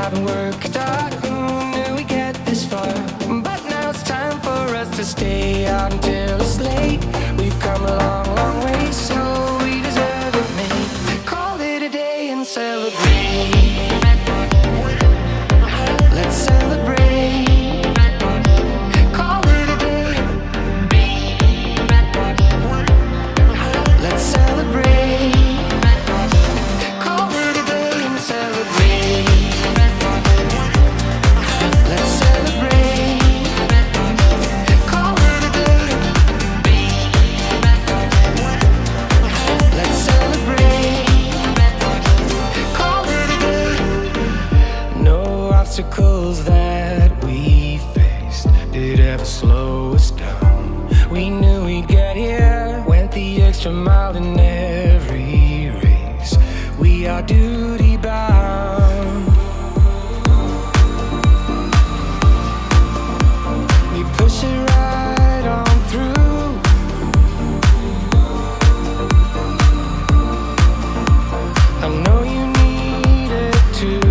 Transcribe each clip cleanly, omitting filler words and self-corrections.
haven't worked hard. Who knew we'd get this far? But now it's time for us to stay out until it's late. We've come a long, long way, so we deserve it, mate. Call it a day and celebrate. Let's celebrate. Call it a day. Let's celebrate. Call it a day and celebrate. Let's celebrate. Call it a day. Let's celebrate. Call it a day. No obstacles that we faced did ever slow us down. We knew we'd get here, went the extra mile in every race. We are duty bound. We push it right on through. I know you need it too,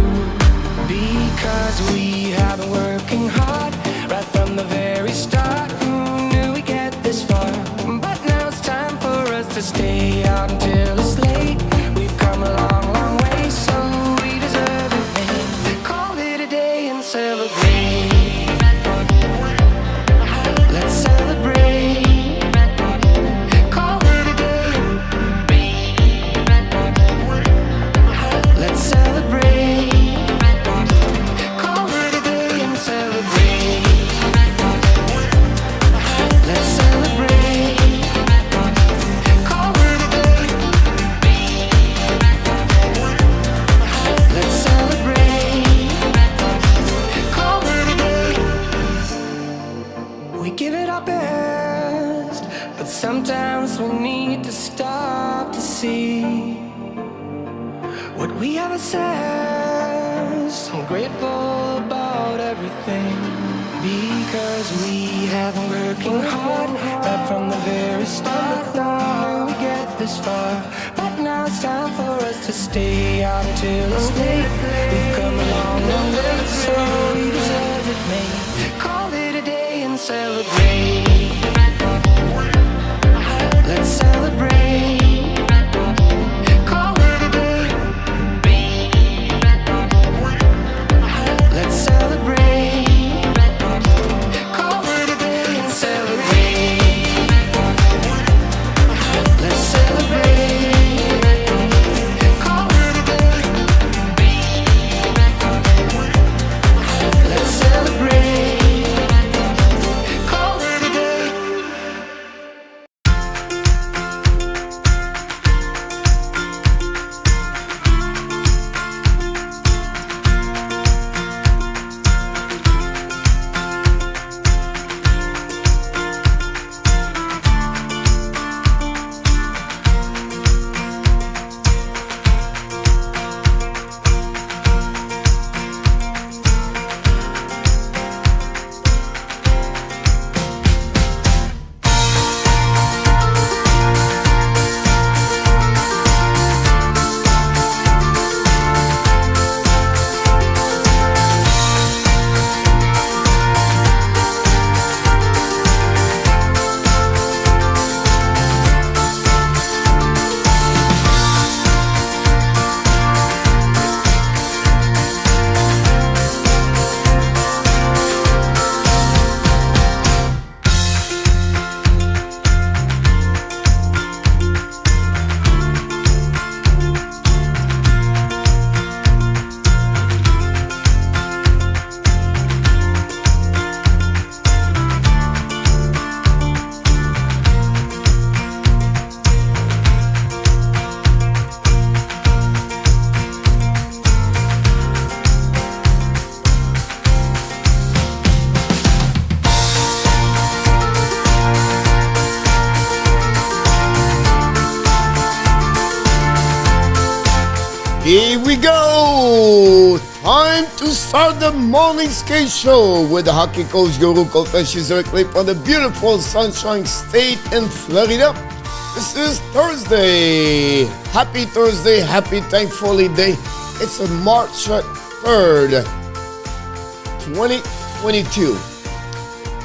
because we have been working hard right from the very start. Who knew we'd get this far? But now it's time for us to stay out until it's late. We've come a long, long way, so we deserve it, mate. Call it a day and celebrate. Let's celebrate. Call it a day. Let's celebrate. Call it a day and celebrate. Let's celebrate. Call it a day. Let's celebrate. Call it a day. We give it our best, but sometimes we need to stop to see what we have assessed. I'm grateful about everything, because we have been working hard right from the very start. Now we get this far, but now it's time for us to stay out until it's late. We've come a long, long way, so we deserve it, mate. Call it a day and celebrate. Let's celebrate. Call it a day. Let's celebrate. Call it a day and celebrate. Let's celebrate. Call it a day. Let's celebrate. Call it a day. Here we go! Time to start the morning skate show with the hockey coach Guru Confessions directly from the beautiful Sunshine State in Florida. This is Thursday. Happy Thursday, happy Thankfully Day. It's a March 3rd, 2022.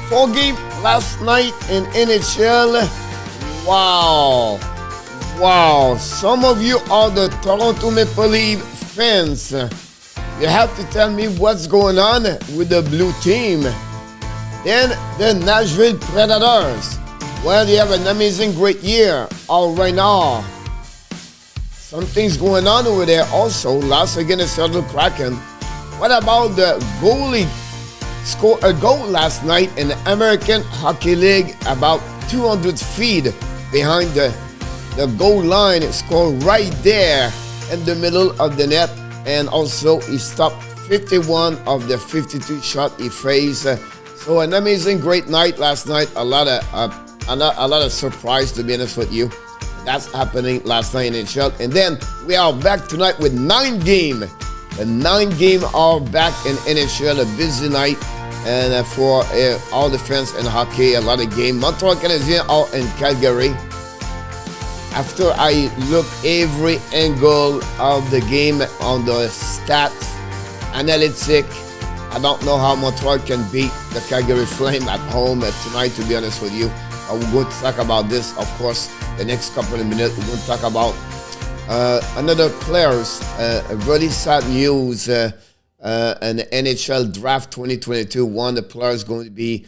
4-game last night in NHL. Wow. Some of you are the Toronto Maple Leaf fans. You have to tell me what's going on with the blue team. Then the Nashville Predators. Well, they have an amazing great year all right now. Something's going on over there also. Lost against the Seattle Kraken. What about the goalie? Scored a goal last night in the American Hockey League about 200 feet behind the goal line. Scored right there in the middle of the net. And also he stopped 51 of the 52 shots he faced. So an amazing great night last night. A lot of surprise, to be honest with you. That's happening last night in NHL. And then we are back tonight with 9 games. The 9 games are back in NHL. A busy night. And for all the fans in hockey, a lot of games. Montreal Canadiens are in Calgary. After I look every angle of the game on the stats, analytic, I don't know how Montreal can beat the Calgary Flames at home tonight, to be honest with you. We're going to talk about this, of course, the next couple of minutes. We're going to talk about another players. Really sad news. And the NHL Draft 2022, one of the players going to be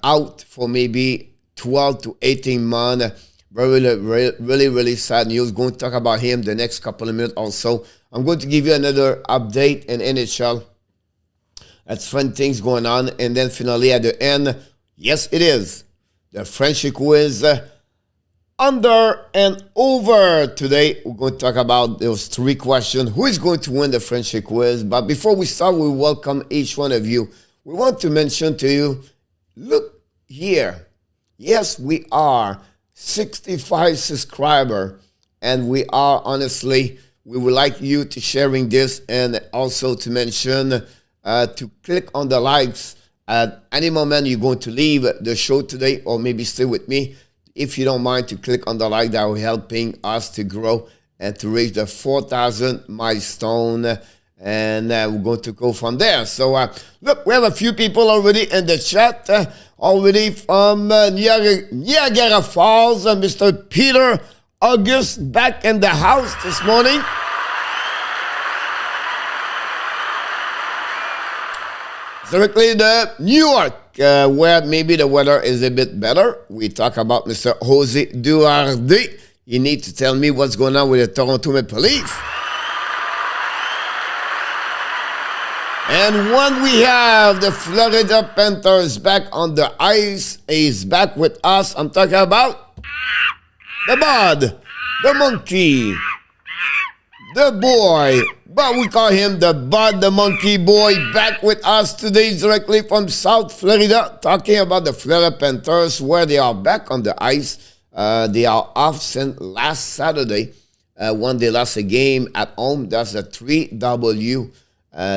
out for maybe 12 to 18 months. Really sad news. Going to talk about him the next couple of minutes also. I'm going to give you another update in NHL. That's fun things going on. And then finally at the end, yes it is, the FRENCHY quiz. Under and over. Today we're going to talk about those 3 questions. Who is going to win the FRENCHY quiz? But before we start, we welcome each one of you. We want to mention to you, look here. Yes, we are 65 subscribers, and we are, honestly, we would like you to sharing this, and also to mention to click on the likes at any moment you're going to leave the show today, or maybe stay with me. If you don't mind, to click on the like, that will helping us to grow and to reach the 4,000 milestone, and we're going to go from there. So look, we have a few people already in the chat, already from Niagara Falls. Mr. Peter August back in the house this morning. Directly to New York, where maybe the weather is a bit better. We talk about Mr. Jose Duarte. You need to tell me what's going on with the Toronto Maple Leafs. And when we have the Florida Panthers back on the ice, he's back with us. I'm talking about the bud, the monkey, the boy. But we call him the Bud, the Monkey Boy, back with us today directly from South Florida, talking about the Florida Panthers, where they are back on the ice. They are off since last Saturday when they lost a game at home. That's a 3W.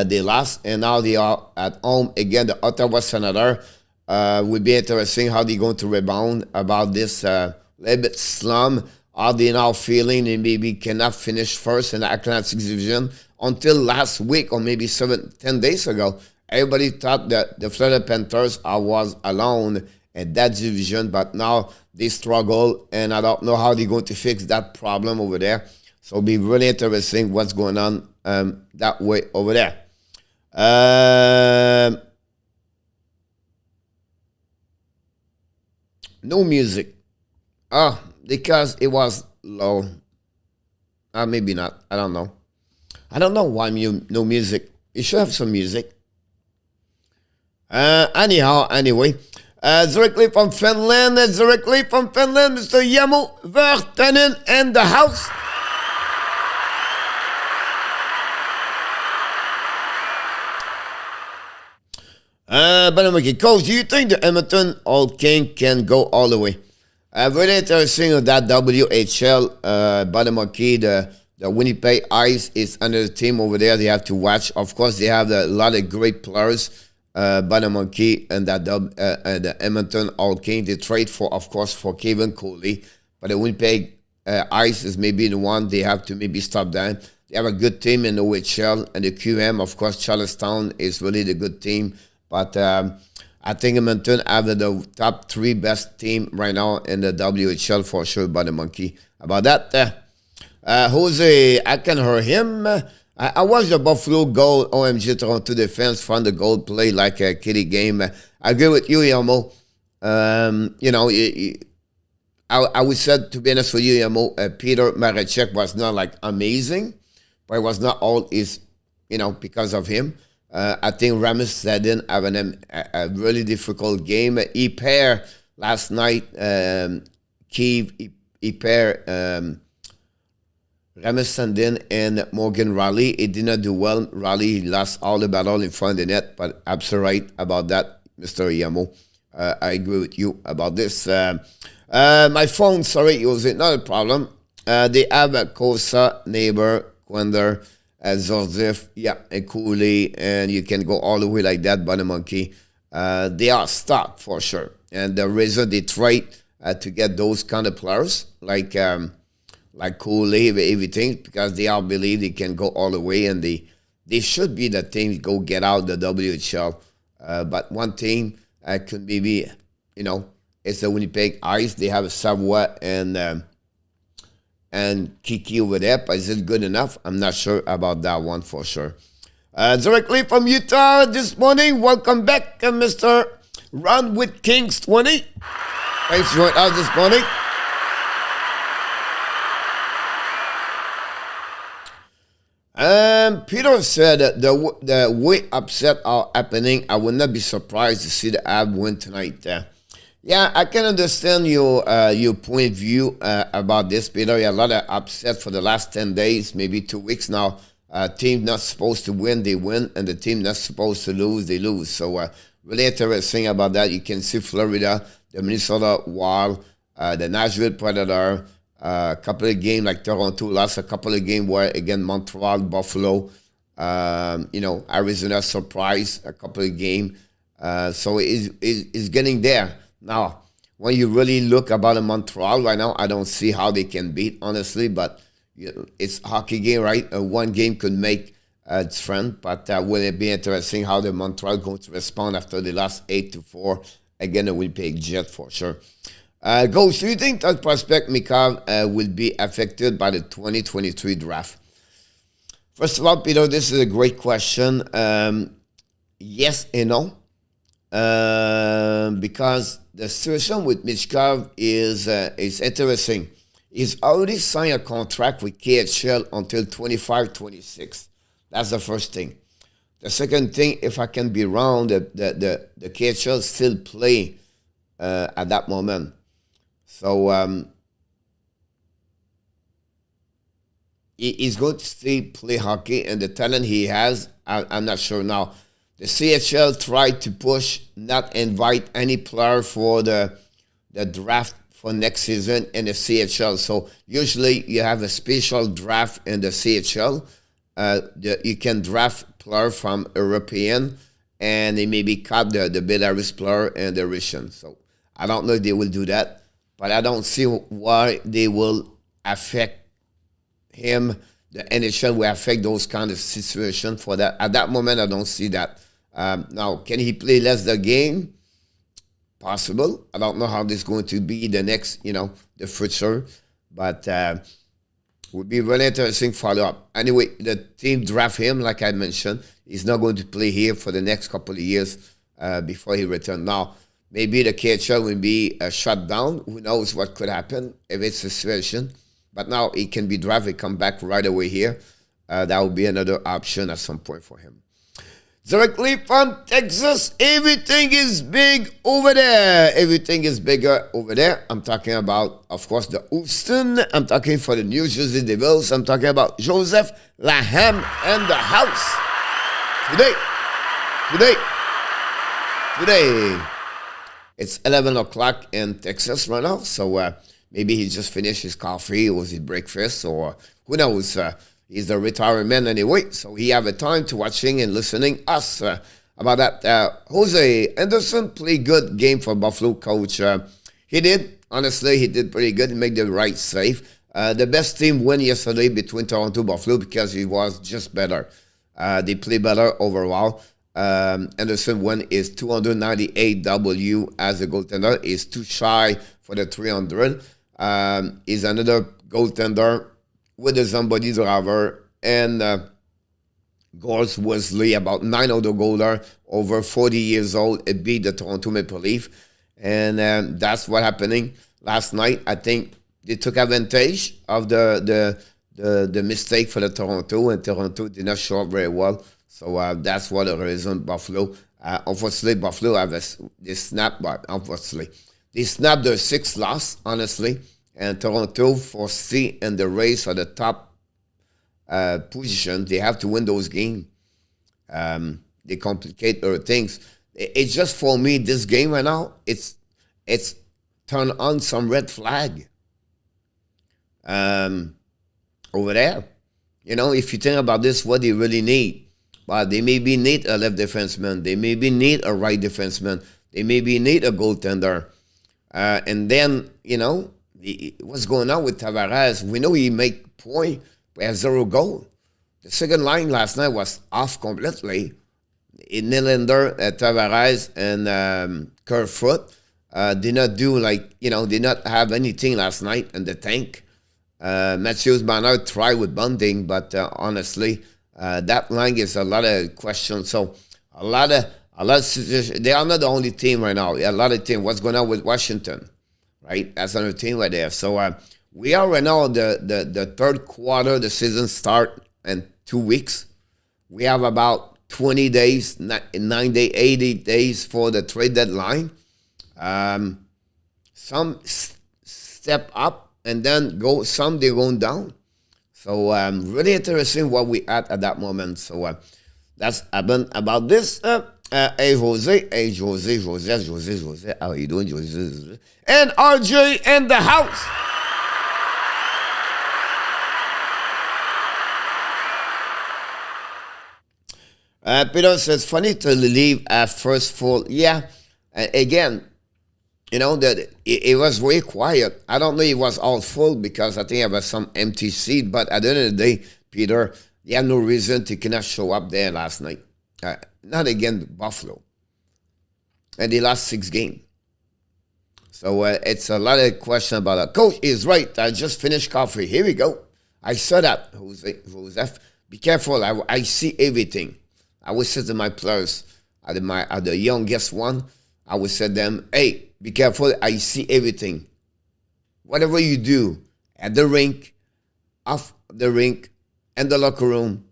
They lost, and now they are at home again. The Ottawa Senators will be interesting how they're going to rebound about this little bit slump. Are they now feeling they maybe cannot finish first in the Atlantic Division? Until last week, or maybe 10 days ago, everybody thought that the Florida Panthers was alone in that division, but now they struggle, and I don't know how they're going to fix that problem over there. So it'll be really interesting what's going on that way over there. No music. Because it was low. Maybe not. I don't know. I don't know why no music. You should have some music. Anyway. Directly from Finland, Mr. Jamo Virtanen in the house. But okay, Coach, do you think the Edmonton Oilers can go all the way? Really interesting of that WHL, Banamoki, the Winnipeg Ice is another team over there. They have to watch. Of course, they have a lot of great players. Banamoki and that the Edmonton Oilers, they trade for, of course, for Kevin Coley. But the Winnipeg Ice is maybe the one they have to maybe stop them. They have a good team in the OHL, and the QM, of course, Charlestown is really the good team. But I think Edmonton have the top 3 best team right now in the WHL for sure, by the monkey. About that, Jose, I can hear him. I watched the Buffalo goal, OMG Toronto defense, found the goal play like a kiddie game. I agree with you, Yamo. I would say, to be honest with you, Yamo, Peter Marechek was not like amazing, but it was not all is, because of him. I think Ramis Sedin having a really difficult game. He paired last night, Kiev, he paired Ramis Sandin and Morgan Raleigh. He did not do well. Raleigh lost all the battle in front of the net, but absolutely right about that, Mr. Yamo. I agree with you about this. My phone, sorry, it was not a problem. They have a Kosa, Neighbor, Quender, Zorzif, and Cooley, and you can go all the way like that, Bunny Monkey. They are stuck for sure. And the reason they tried to get those kind of players, like Cooley, everything, because they all believe they can go all the way, and they should be the team to go get out the WHL. But one team could maybe, it's the Winnipeg Ice. They have a Savoie and Kiki over there, but is it good enough? I'm not sure about that one for sure. Directly from Utah this morning, welcome back, Mr. Run with Kings 20. Thanks for joining us this morning. Peter said the way upset are happening, I would not be surprised to see the Ab win tonight. Yeah, I can understand your point of view about this, Peter. You're a lot of upset for the last 10 days, maybe 2 weeks now. Team not supposed to win, they win, and the team not supposed to lose, they lose. So really interesting about that. You can see Florida, the Minnesota Wild, the Nashville Predators, a couple of games like Toronto lost a couple of games where again Montreal, Buffalo, Arizona surprise a couple of games. So it's getting there. Now, when you really look about Montreal right now, I don't see how they can beat, honestly, but it's a hockey game, right? One game could make its friend, but will it be interesting how the Montreal going to respond after the last 8-4 again the Winnipeg Jet for sure. Ghost, do you think that prospect Mikhail will be affected by the 2023 draft? First of all, Peter, this is a great question. Yes and no. Because the situation with Michkov is interesting. He's already signed a contract with KHL until 25-26. That's the first thing. The second thing, if I can be wrong, the KHL still play at that moment. So he's going to still play hockey, and the talent he has, I'm not sure now. The CHL tried to push, not invite any player for the draft for next season in the CHL. So usually you have a special draft in the CHL. You can draft player from European, and they maybe cut the Belarus player and the Russian. So I don't know if they will do that, but I don't see why they will affect him. The NHL will affect those kind of situations for that. At that moment, I don't see that. Now, can he play less the game? Possible. I don't know how this is going to be the next, the future, but would be really interesting follow-up. Anyway, the team draft him, like I mentioned. He's not going to play here for the next couple of years before he returns. Now, maybe the KHL will be shut down. Who knows what could happen if it's a situation. But now he can be drafted, come back right away here. That would be another option at some point for him. Directly from Texas, everything is big over there. Everything is bigger over there. I'm talking about, of course, the Houston. I'm talking for the New Jersey Devils. I'm talking about Joseph Laham and the house. Today, it's 11 o'clock in Texas right now. So maybe he just finished his coffee or his breakfast, or who knows. He's a retired man anyway, so he have a time to watching and listening us about that. Jose Anderson played good game for Buffalo, coach. He did. Honestly, he did pretty good. He made the right save. The best team win yesterday between Toronto and Buffalo because it was just better. They play better overall. Anderson won is 298 W as a goaltender. Is too shy for the 300. Is another goaltender with a somebody driver and goals Wesley, about 9 other goaler over 40 years old. It beat the Toronto Maple Leaf. And that's what happening last night. I think they took advantage of the mistake for the Toronto, and Toronto did not show up very well. So that's what the reason Buffalo. Unfortunately, Buffalo have they snapped, but unfortunately, they snapped their 6th loss, honestly. And Toronto, for C in the race for the top position, they have to win those games. They complicate their things. It's just for me, this game right now, it's turned on some red flag over there. You know, if you think about this, what they really need. Well, they maybe need a left defenseman. They maybe need a right defenseman. They maybe need a goaltender. And then, you know, what's going on with Tavares? We know he make point, but has 0 goal. The second line last night was off completely. Nylander, Tavares, and Kerfoot did not do did not have anything last night in the tank. Matthews Banner tried with Bunting, but honestly, that line is a lot of questions. So a lot of situations. They are not the only team right now. A lot of teams. What's going on with Washington, right? That's another team right there. So we are right now the third quarter. The season start in 2 weeks. We have about 20 days, 9 days, 80 days for the trade deadline. Some step up and then some they're going down. So really interesting what we at that moment. So that's about this. Hey Jose, how are you doing, Jose? And RJ in the house. Peter says, funny to leave at first full. Yeah, again, you know, that it was very quiet. I don't know it was all full because I think I was some empty seat. But at the end of the day, Peter, they had no reason to cannot show up there last night. Not against Buffalo. And they lost 6 games. So it's a lot of question about that. Coach is right. I just finished coffee. Here we go. I saw that. Jose, be careful. I see everything. I would say to my players, at the youngest one, I would say to them, hey, be careful. I see everything. Whatever you do at the rink, off the rink, in the locker room,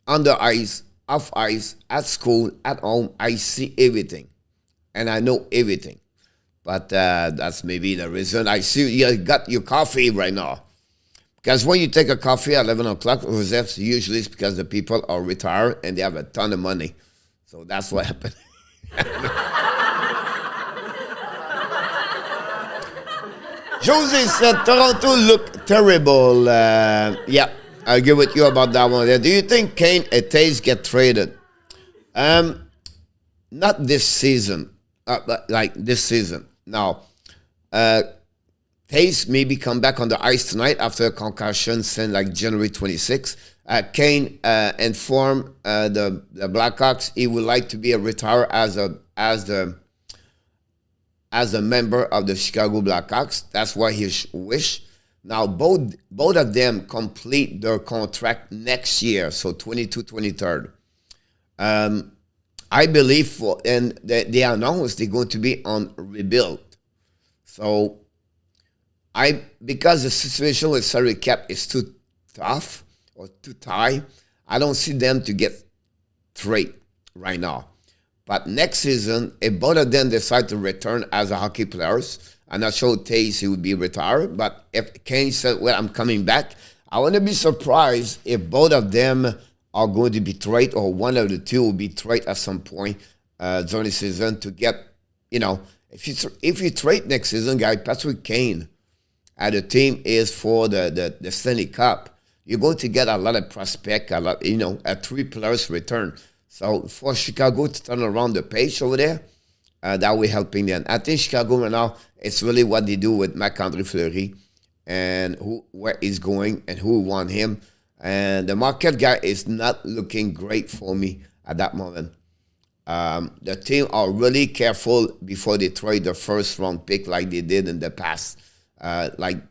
on the ice, off ice, at school, at home, I see everything. And I know everything. But that's maybe the reason. I see you got your coffee right now. Because when you take a coffee at 11 o'clock, usually it's because the people are retired and they have a ton of money. So that's what happened. Jose said Toronto looked terrible. Yeah, I agree with you about that one. Do you think Kane and Taves get traded? Not this season. Like this season. Now, Taves maybe come back on the ice tonight after a concussion since like January 26th. Kane informed the Blackhawks he would like to be a retire as a member of the Chicago Blackhawks. That's what he wish. Now both of them complete their contract next year, so 22-23. I believe they announced they're going to be on rebuild. So because the situation with salary cap is too tough or too tight, I don't see them to get trade right now. But next season, if both of them decide to return as a hockey players, I'm not sure Taves he would be retired, but if Kane said, well, I'm coming back, I wouldn't be surprised if both of them are going to be traded or one of the two will be traded at some point during the season to get, you know, if you trade next season, guy, Patrick Kane, the team is for the Stanley Cup, you're going to get a lot of prospect, a lot, you know, a 3 players return. So for Chicago to turn around the page over there, that will helping them. I think Chicago right now, it's really what they do with Marc-Andre Fleury and where he's going and who won him. And the market guy is not looking great for me at that moment. The team are really careful before they trade the first round pick like they did in the past,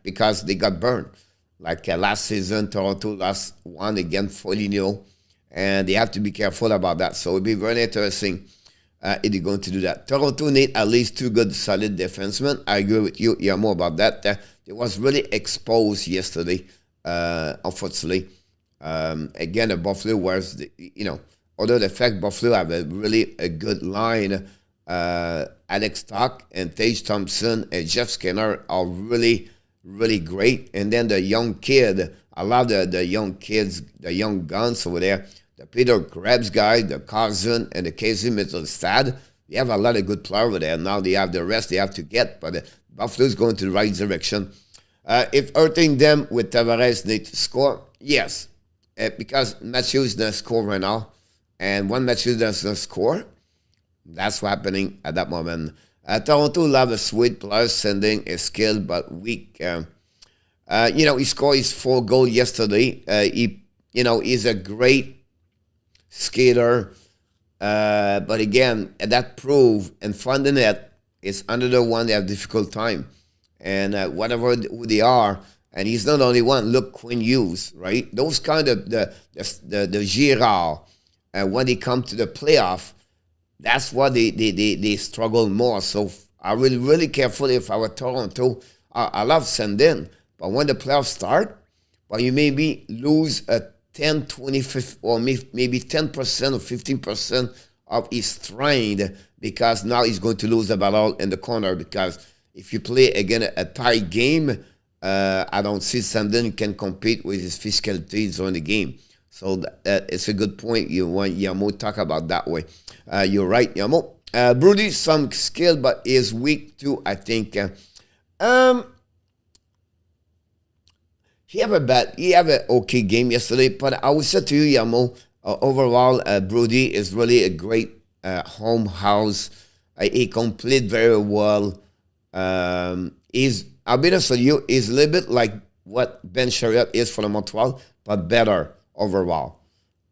because they got burned. Last season, Toronto lost one against Foligno, and they have to be careful about that. So it'll be very interesting if they're going to do that. Toronto need at least 2 good, solid defensemen. I agree with you, Yamo, about that. It was really exposed yesterday, unfortunately. Again, the Buffalo was, although the fact Buffalo have a good line, Alex Tuch and Tage Thompson and Jeff Skinner are really, really great. And then the young kid, I love the young kids, the young guns over there. The Peter Krebs guy, the Carson, and the Casey Mittelstadt. They have a lot of good players over there. Now they have the rest they have to get, but Buffalo's going to the right direction. If hurting them with Tavares need to score, yes. Because Matthews doesn't score right now. And when Matthews doesn't score, that's what's happening at that moment. Toronto love a sweet player, sending a skilled but weak. He scored his 4 goals yesterday. He's a great skater. But again, that prove and front the net is another one they have difficult time. And whatever who they are, and he's not only one. Look, Quinn Hughes, right? Those kind of the Girard, when they come to the playoff, that's what they struggle more. So I will really careful if I were Toronto. I love sending, but when the playoffs start, but you maybe lose a 10, 25, or maybe 10% or 15% of his strength, because now he's going to lose the battle in the corner. Because if you play again a tight game, I don't see Sandin can compete with his physicalities on the game. So it's a good point. You want Yamo talk about that way. You're right, Yamo. Brody, some skill, but is weak too, I think. He have an okay game yesterday, but I would say to you, Yamo, overall, Brody is really a great home house. He complete very well. I'll be honest with you, he's a little bit like what Ben Chariot is for the Montreal, but better overall.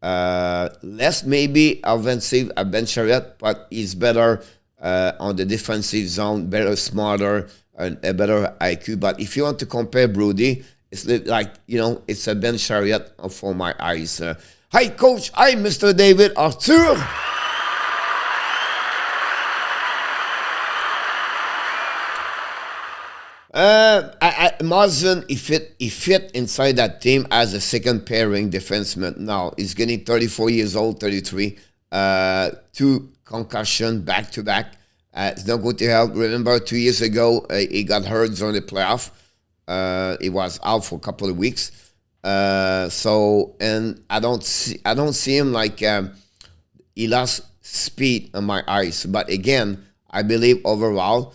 Less maybe offensive at Ben Chariot, but he's better on the defensive zone, better, smarter, and a better IQ. But if you want to compare Brody, it's like, it's a Ben Chariot for my eyes. Hi, Coach. Hi, Mr. David Arthur. Marsden, he fit inside that team as a second pairing defenseman. Now he's getting 34 years old, 33. 2 concussion back to back. It's not going to help. Remember, 2 years ago he got hurt during the playoff. He was out for a couple of weeks. And I don't see him like he lost speed in my eyes. But again, I believe overall,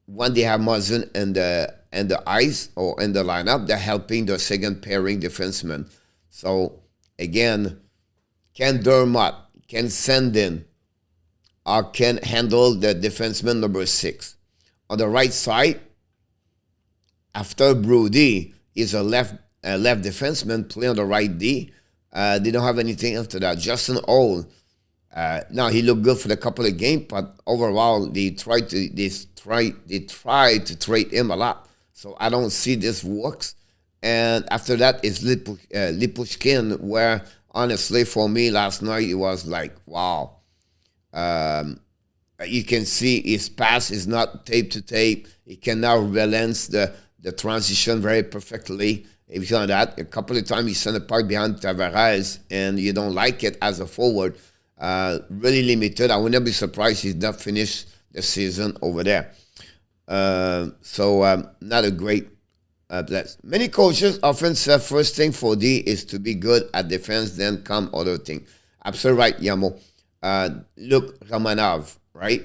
when they have Marsden and the ice or in the lineup, they're helping the second pairing defenseman. So again, can Dermott, can send in, or can handle the defenseman number 6 on the right side. After Brody is a left defenseman play on the right D. They don't have anything after that. Justin Hall. Now he looked good for a couple of games, but overall they tried to trade him a lot. So I don't see this works. And after that is Lipushkin, where honestly for me last night it was like, wow. You can see his pass is not tape to tape. He can now balance the transition very perfectly. If you saw that, a couple of times he sent a puck behind Tavares and you don't like it as a forward. Really limited. I would not be surprised he's not finished the season over there. Not a great bless. Many coaches often say first thing for D is to be good at defense, then come other thing. Absolutely right, Yamo. Look, Romanov, right?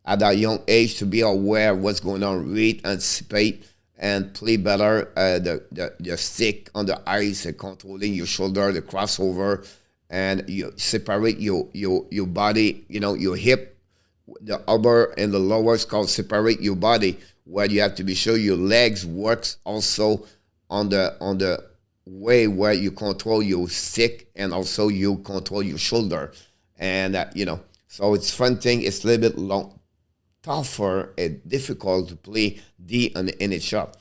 At that young age, to be aware of what's going on, read, anticipate, and play better. The stick on the ice, controlling your shoulder, the crossover, and you separate your body, your hip the upper and the lower is called separate your body, where you have to be sure your legs works also on the way where you control your stick and also you control your shoulder. And, so it's fun thing. It's a little bit tougher and difficult to play D in the NHL.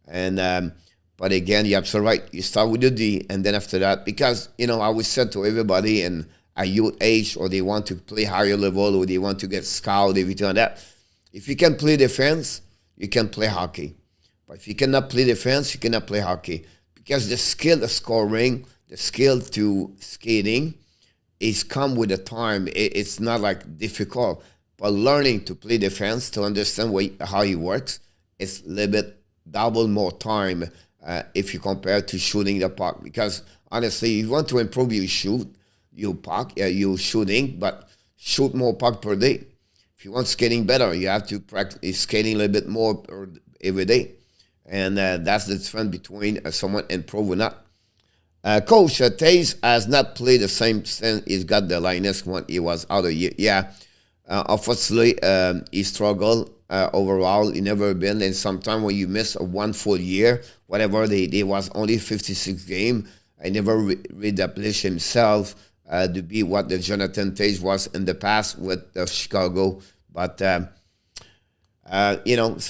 And, but again, you're absolutely right. You start with the D, and then after that, because, I always said to everybody in a youth age, or they want to play higher level, or they want to get scouted, everything like that, if you can play defense, you can play hockey. But if you cannot play defense, you cannot play hockey. Because the skill of scoring, the skill to skating, is come with the time. It's not like difficult. But learning to play defense, to understand how it works, it's a little bit double more time if you compare to shooting the puck. Because honestly, if you want to improve your shooting, but shoot more puck per day. If you want skating better, you have to practice skating a little bit more every day. And that's the difference between someone improve or not. Coach Taze has not played the same since he's got the Linus when he was out of year. Yeah, unfortunately, he struggled overall. He never been. And sometimes when you miss a 1 full year, whatever, they was only 56 game. I never reestablished himself to be what the Jonathan Taze was in the past with Chicago. But, so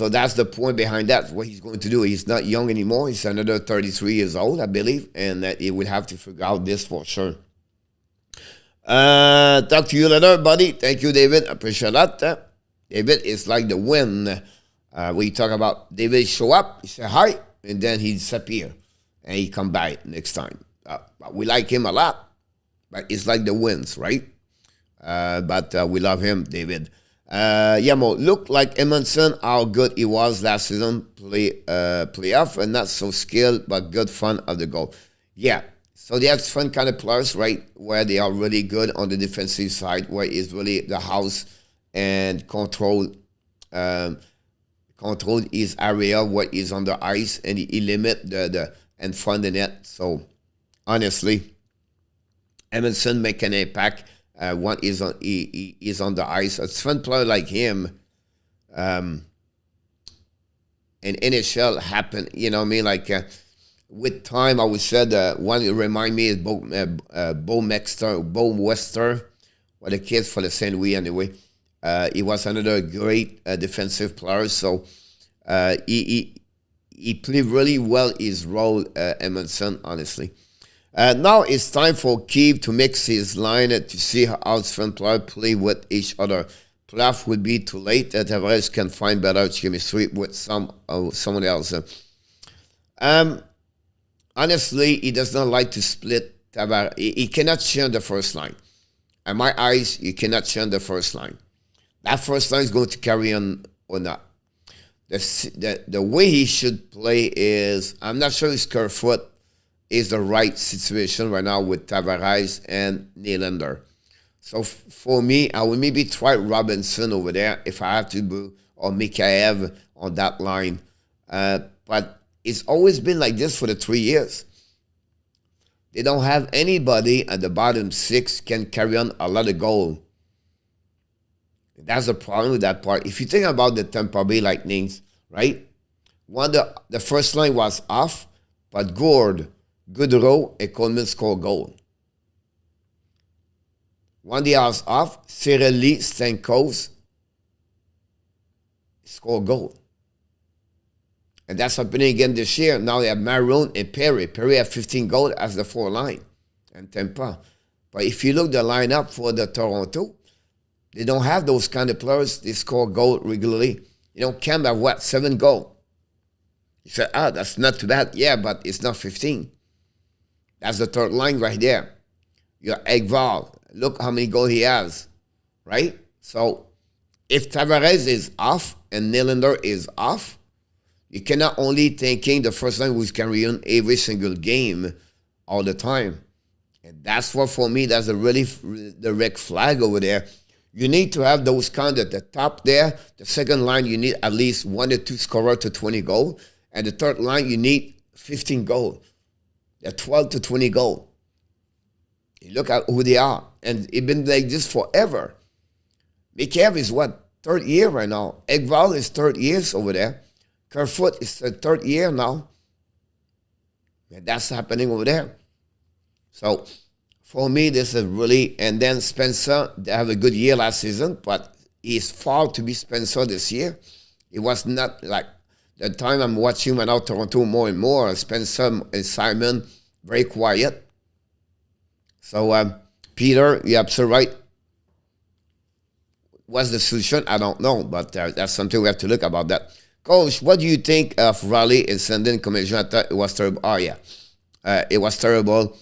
that's the point behind that. What he's going to do. He's not young anymore. He's another 33 years old, I believe. And he will have to figure out this for sure. Talk to you later, buddy. Thank you, David. I appreciate that. David is like the wind. We talk about David show up, he say hi, and then he disappear. And he come back next time. But we like him a lot. But it's like the winds, right? But we love him, David. Mo, look like Edmonton, how good he was last season. Playoff and not so skilled, but good fun of the goal. Yeah. So they have fun kind of players, right? Where they are really good on the defensive side, where it's really the house and control his area where he's on the ice, and he limit and fund the net. So honestly, Edmondson make an impact when he's on the ice. A fun player like him, and NHL happen. You know what I mean? Like with time, I would say one that remind me is Bo Wester, or the kids for the St. Louis anyway. He was another great defensive player. So he played really well his role, Edmondson, honestly. Now it's time for Keith to mix his line to see how different players play with each other. Playoff would be too late. Tavares can find better chemistry with someone else. Honestly, he does not like to split Tavares. He cannot share the first line. In my eyes, he cannot share the first line. That first line is going to carry on or not. The way he should play is, I'm not sure his Kerfoot is the right situation right now with Tavares and Nylander. So for me, I would maybe try Robinson over there if I have to do, or Mikheyev on that line. But it's always been like this for the 3 years. They don't have anybody at the bottom six can carry on a lot of goal. That's the problem with that part. If you think about the Tampa Bay Lightnings, right? The first line was off, but Goodrow, and Coleman scored goal. When they was off, Cirelli, Stamkos scored goal. And that's happening again this year. Now they have Maroon and Perry. Perry have 15 goals as the 4 line and Tampa. But if you look the lineup for the Toronto, they don't have those kind of players. They score goal regularly. CANVA have what? 7 goals. You say, that's not too bad. Yeah, but it's not 15. That's the third line right there. Your Ekval. Look how many goals he has. Right? So if Tavares is off and Nylander is off, you cannot only thinking the first line who's carrying every single game all the time. And that's what, for me, that's the red flag over there. You need to have those kind at the top there. The second line, you need at least 1 or 2 scorers to 20 goals. And the third line, you need 15 goals. They're 12 to 20 goals. You look at who they are. And it's been like this forever. Mikheyev is what? Third year right now. Ekval is third years over there. Kerfoot is the third year now. And that's happening over there. So, for me, this is really... And then Spencer, they have a good year last season, but he's far to be Spencer this year. It was not like... The time I'm watching right now Toronto more and more, Spencer and Simon, very quiet. So, Peter, you're absolutely right. What's the solution? I don't know, but that's something we have to look about that. Coach, what do you think of Raleigh and sending commission? I thought it was terrible. Oh, yeah. It was terrible.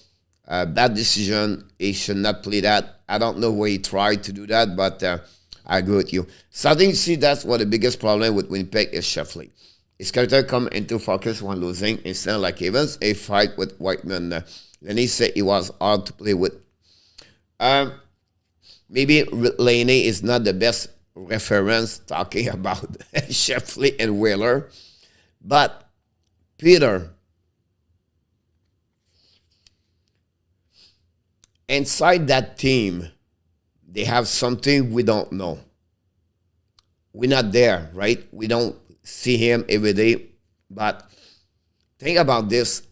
Bad decision. He should not play that. I don't know where he tried to do that, but I agree with you. Starting to see that's what the biggest problem with Winnipeg is shuffling. His character come into focus when losing instead of like Evans, a fight with Whiteman. Then he said he was hard to play with. Maybe Laney is not the best reference talking about Sheffley and Wheeler. But Peter, inside that team, they have something we don't know. We're not there, right? We don't see him every day. But think about this.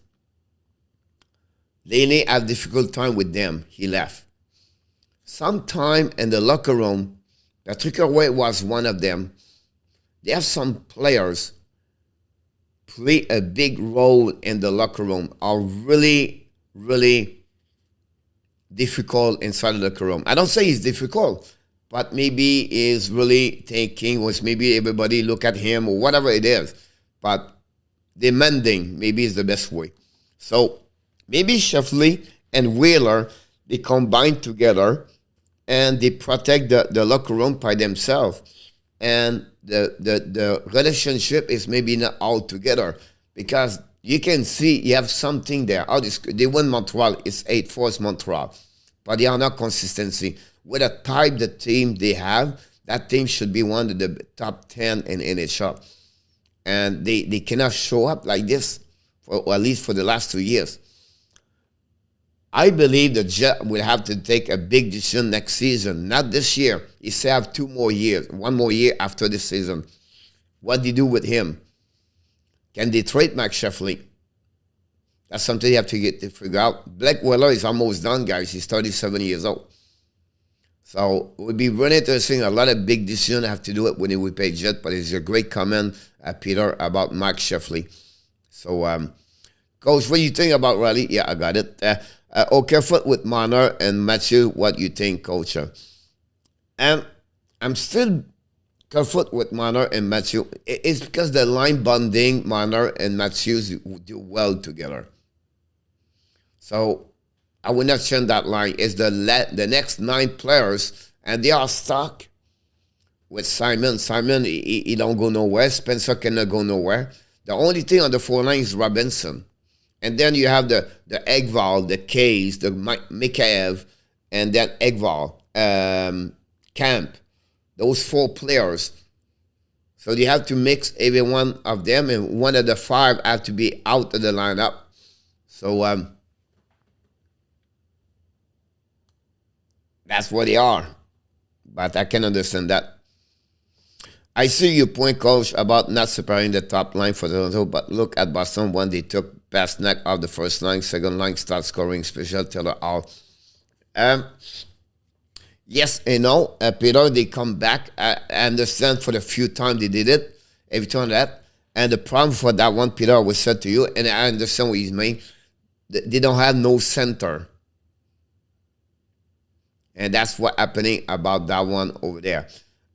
Laney had a difficult time with them. He left. Sometime in the locker room, Patrick Roy was one of them. They have some players play a big role in the locker room, are really, really difficult inside the locker room. I don't say he's difficult, but maybe he's really thinking, was maybe everybody look at him or whatever it is. But demanding maybe is the best way. So maybe Sheffley and Wheeler, they combine together and they protect the locker room by themselves. And the relationship is maybe not all together because you can see you have something there. They won Montreal. It's 8-4 Montreal. But they are not consistency. With the type the team they have, that team should be one of the top 10 in NHL. And they cannot show up like this, or at least for the last 2 years. I believe the Jet will have to take a big decision next season, not this year. He still have 2 more years, 1 more year after this season. What do you do with him? Can they trade Max Sheffley? That's something you have to figure out. Blake Wheeler is almost done, guys. He's 37 years old. So it would be really interesting. A lot of big decisions have to do it when he will pay Jet, but it's a great comment, Peter, about Max Sheffley. So, Coach, what do you think about Riley? Yeah, I got it. Kerfoot with Marner and Matthew, what you think, Coach? And I'm still Kerfoot with Marner and Matthew. It's because the line bonding, Marner and Matthews do well together. So I will not change that line. It's the next 9 players, and they are stuck with Simon. Simon, he don't go nowhere. Spencer cannot go nowhere. The only thing on the 4 line is Robinson. And then you have the Ekval, the Case, the Mikheyev, and then Ekval, Camp. Those 4 players. So you have to mix every one of them, and one of the 5 have to be out of the lineup. So that's what they are. But I can understand that. I see your point, Coach, about not separating the top line for Toronto, but look at Boston when they took Pasternak off the first line, second line start scoring, special Taylor out. Yes and no. Peter, they come back. I understand for the few times they did it, every time that. And the problem for that one, Peter, I will say to you, and I understand what he's mean, they don't have no center. And that's what happening about that one over there.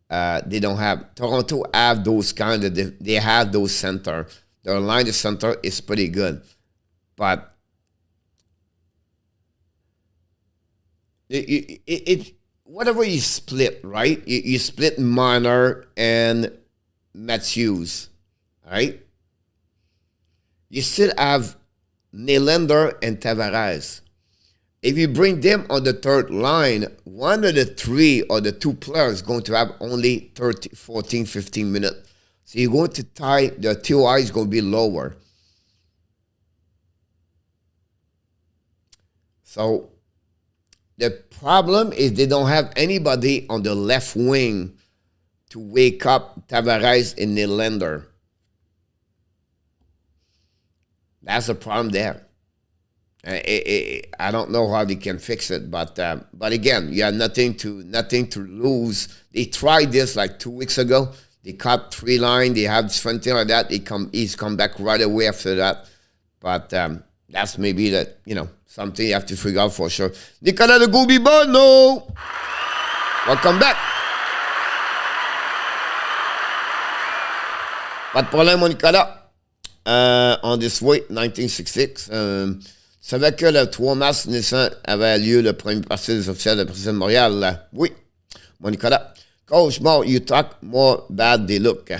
They don't have. Toronto have those kind of, they have those center. Their line of center is pretty good. But whatever you split, right? You split Marner and Matthews, right? You still have Nylander and Tavares. If you bring them on the third line, one of the 3 or the 2 players is going to have only 14, 15 minutes. So you're going to tie, the TOI is going to be lower. So The problem is they don't have anybody on the left wing to wake up Tavares and Nylander. That's the problem there. I don't know how they can fix it, but again, you have nothing to lose. They tried this like 2 weeks ago. They cut 3 line. They had something like that. He's come back right away after that. But that's maybe that, something you have to figure out for sure. Nicolas de Goubi-Bono, welcome back. Pas de problème, mon Nicolas. On this way, 1966. Tu savais que le 3 mars 1900 avait lieu le premier parti des officiels de la présidence de Montréal? Oui, mon Nicolas. Coach, more you talk, more bad they look.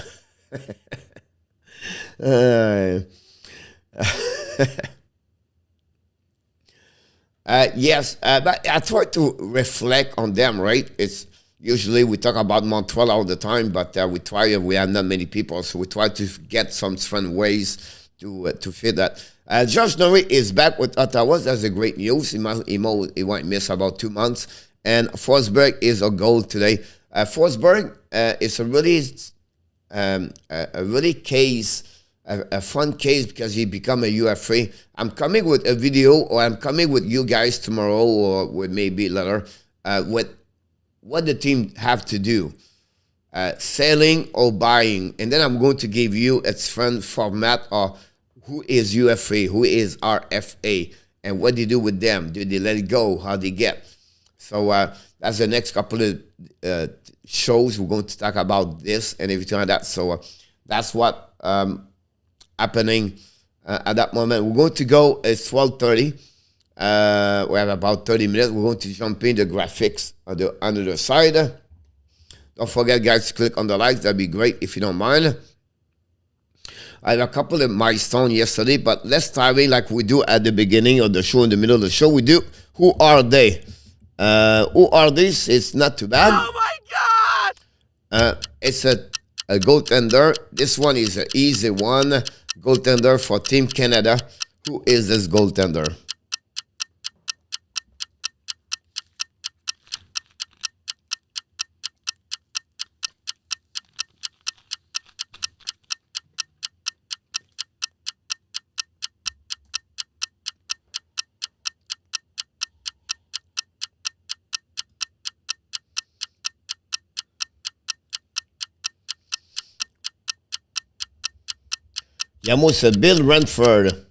Yes, but I try to reflect on them, right? It's usually we talk about Montreal all the time, but we have not many people, so we try to get some different ways to fit that. Josh Norrie is back with Ottawa. That's a great news. He might miss about 2 months. And Forsberg is a goal today. Forsberg is a fun case because he become a UFA. I'm coming with a video, or I'm coming with you guys tomorrow, or with maybe later, with what the team have to do, selling or buying, and then I'm going to give you a different format of who is UFA, who is RFA, and what they do with them. Do they let it go? How they get? So that's the next couple of shows. We're going to talk about this and everything like that. So that's what happening at that moment. We're going to go. It's 12:30. We have about 30 minutes. We're going to jump in the graphics on the other side. Don't forget, guys, to click on the likes. That'd be great if you don't mind. I have a couple of milestones yesterday, but let's dive in like we do at the beginning of the show, in the middle of the show. We do. Who are they? Who are these? It's not too bad. Oh my God! It's a goaltender. This one is an easy one. Goaltender for Team Canada. Who is this goaltender? Yamo said Bill Renford.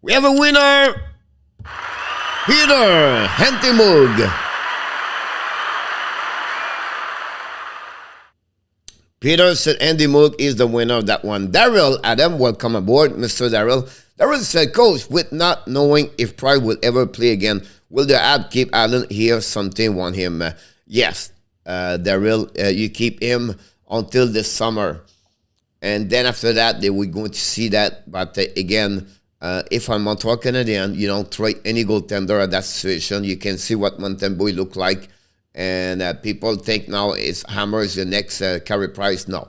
We have a winner. Peter Hentimug. Peter said Andy Moog is the winner of that one. Daryl Adam, welcome aboard, Mr. Daryl. Daryl said, Coach, with not knowing if Pride will ever play again, will the app keep Allen here? Something want him. Yes, Daryl, you keep him until the summer. And then after that, they were going to see that. But again, if I'm Montreal Canadiens, you don't trade any goaltender at that situation. You can see what Montembeault look like. And people think now is Hammer is the next Carey Price. No.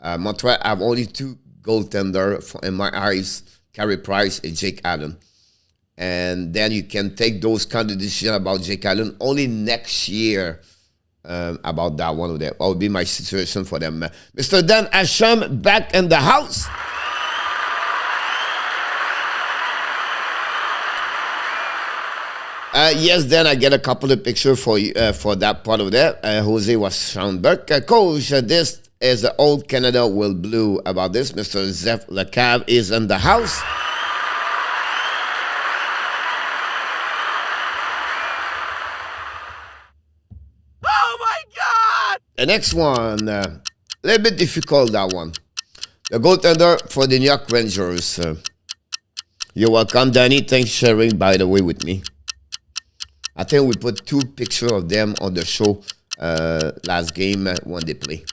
Montreal have only 2 goaltender in my eyes. Carey Price and Jake Allen. And then you can take those kind of decisions about Jake Allen only next year. About that one of them. What would be my situation for them? Mr. Dan Asham back in the house. Yes, then I get a couple of pictures for you for that part of that. Jose was Schoenberg. Coach, this is the old Canada will blue about this. Mr. Zeph Lecave is in the house. The next one, a little bit difficult, that one. The goaltender for the New York Rangers. You're welcome, Danny. Thanks for sharing, by the way, with me. I think we put 2 pictures of them on the show last game when they play.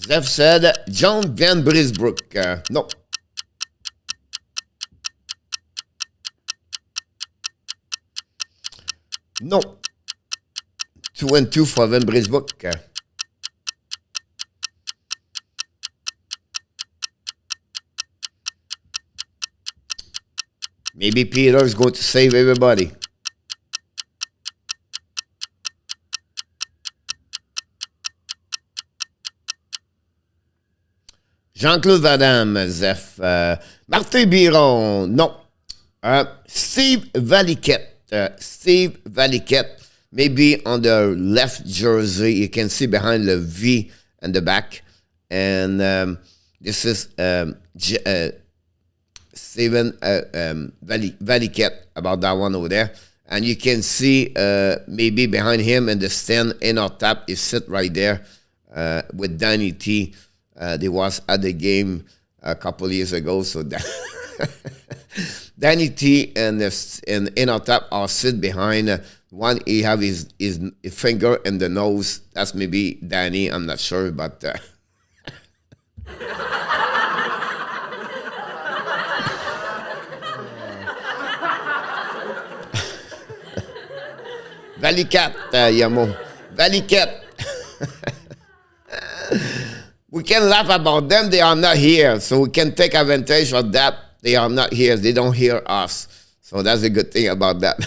Zeph said John Van Brisbrook. No. No. 2-2 for Evan Brisebook. Maybe Peter is going to save everybody. Jean-Claude Van Zef. Martin Biron. Non. Steve Valiquette. Steve Valiquette. Maybe on the left jersey. You can see behind the V in the back. And this is Steven Valiquette about that one over there. And you can see maybe behind him in the stand in our tap is sit right there with Danny T. They was at the game a couple years ago. So that Danny T and in our tap are sit behind. One, he have his finger in the nose. That's maybe Danny. I'm not sure, but... Valiquette, Yamo. Valiquette. We can laugh about them. They are not here. So we can take advantage of that. They are not here. They don't hear us. So that's a good thing about that.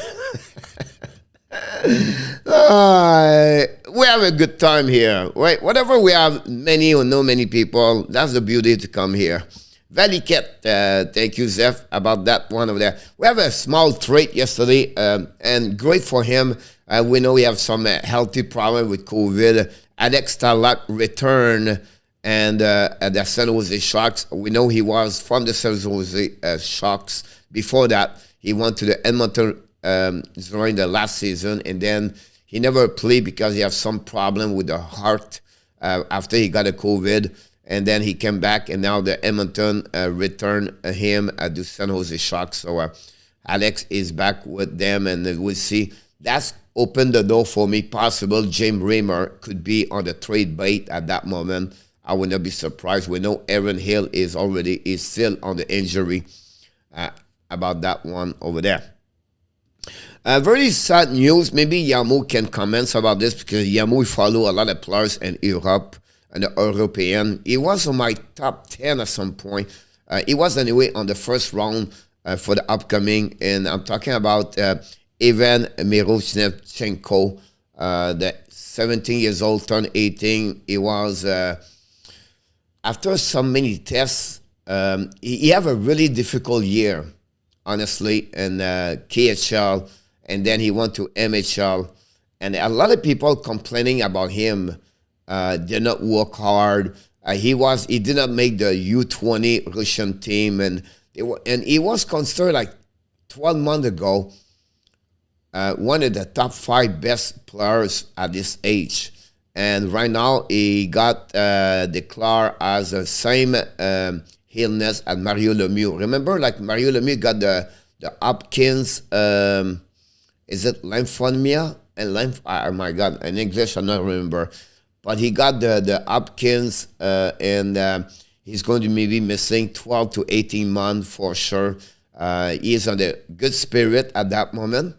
We have a good time here. Right? Whatever we have, many or no many people, that's the beauty to come here. Valiquette, thank you, Zeph, about that one over there. We have a small trade yesterday, and great for him. We know we have some healthy problem with COVID. Alex Talak returned and at the San Jose Sharks. We know he was from the San Jose Sharks. Before that, he went to the Edmonton during the last season, and then he never played because he had some problem with the heart after he got a COVID. And then he came back, and now the Edmonton returned him at the San Jose Sharks. So Alex is back with them, and we'll see. That's opened the door for me. Possible James Reimer could be on the trade bait at that moment. I would not be surprised. We know Aaron Hill is still on the injury about that one over there. Very sad news. Maybe Yamu can comment about this because Yamu follow a lot of players in Europe and the European. He was on my top 10 at some point. He was anyway on the first round for the upcoming. And I'm talking about Ivan Miroshnichenko, the 17 years old, turned 18. He was, after so many tests, he had a really difficult year, honestly, in KHL. And then he went to MHL. And a lot of people complaining about him. Did not work hard. He did not make the U20 Russian team, and he was considered like 12 months ago one of the top 5 best players at this age. And right now he got declared as the same illness as Mario Lemieux. Remember, like Mario Lemieux got the Hopkins, is it lymphomia? And oh my God, in English I don't remember. But he got the Hopkins, and he's going to maybe missing 12 to 18 months for sure. He is on the good spirit at that moment,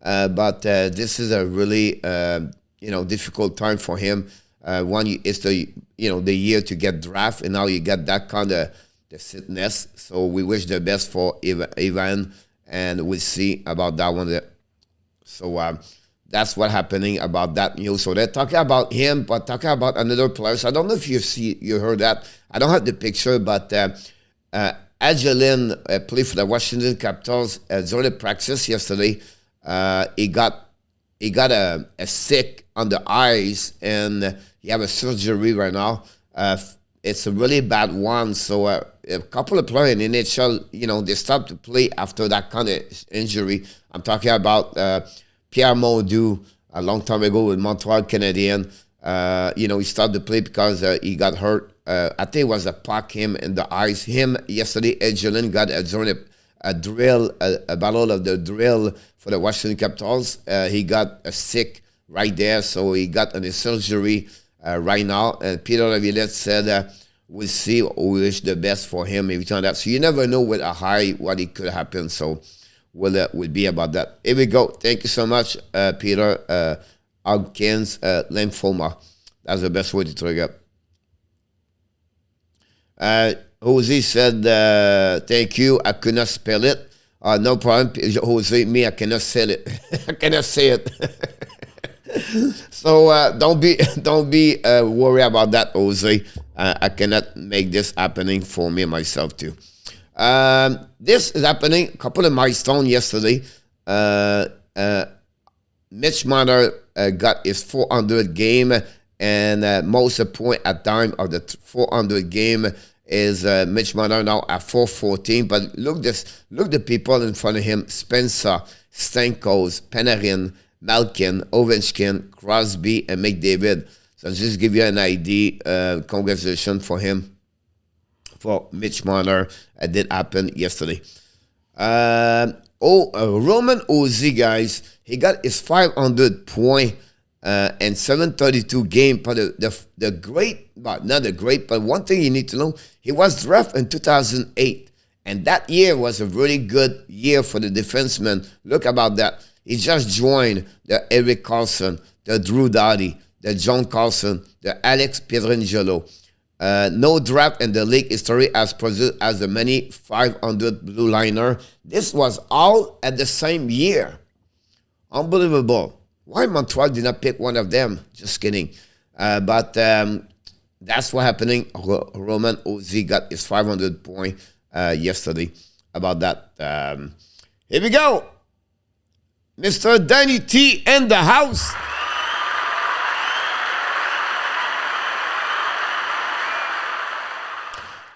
but this is a really difficult time for him. One is the year to get draft, and now you get that kind of the sickness. So we wish the best for Ivan, and we'll see about that one. So. That's what's happening about that news. So they're talking about him, but talking about another player. So I don't know if you heard that. I don't have the picture, but Agelin played for the Washington Capitals during the practice yesterday. He got a stick on the eyes, and he have a surgery right now. It's a really bad one. So a couple of players in NHL, they stopped to play after that kind of injury. I'm talking about Pierre Mondu, a long time ago with Montreal Canadiens. He started to play because he got hurt. I think it was a puck him in the eyes. Him yesterday, Edgelin got during a drill, a battle of the drill for the Washington Capitals. He got a stick right there, so he got a surgery right now. And Peter Laviolette said, we'll see, we wish the best for him. Every time that. So you never know with a high what it could happen. So will be about that. Here we go. Thank you so much, Peter. Hodgkin's lymphoma. That's the best way to trigger. Jose said, thank you. I could not spell it. No problem, Jose. Me, I cannot sell it. I cannot say it. So don't be worried about that, Jose. I cannot make this happening for me myself too. This is happening. A couple of milestones yesterday. Mitch Marner got his 400 game, and most point at time of the 400 game is Mitch Marner now at 414. But look the people in front of him: Spencer, Stamkos, Panarin, Malkin, Ovechkin, Crosby, and McDavid. So just give you an idea. Congratulations for him, for Mitch Marner. It did happen yesterday. Roman Ozzy, guys, he got his 500 point and 732 game. But the great, but not the great, but one thing you need to know, he was drafted in 2008. And that year was a really good year for the defenseman. Look about that. He just joined the Erik Karlsson, the Drew Doughty, the John Carlson, the Alex Pietrangelo. No draft in the league history has produced as many 500 blue liner. This was all at the same year. Unbelievable. Why Montreal did not pick one of them? Just kidding. But that's what happening. Roman Ozzy got his 500 point yesterday. About that. Here we go. Mr. Danny T in the house.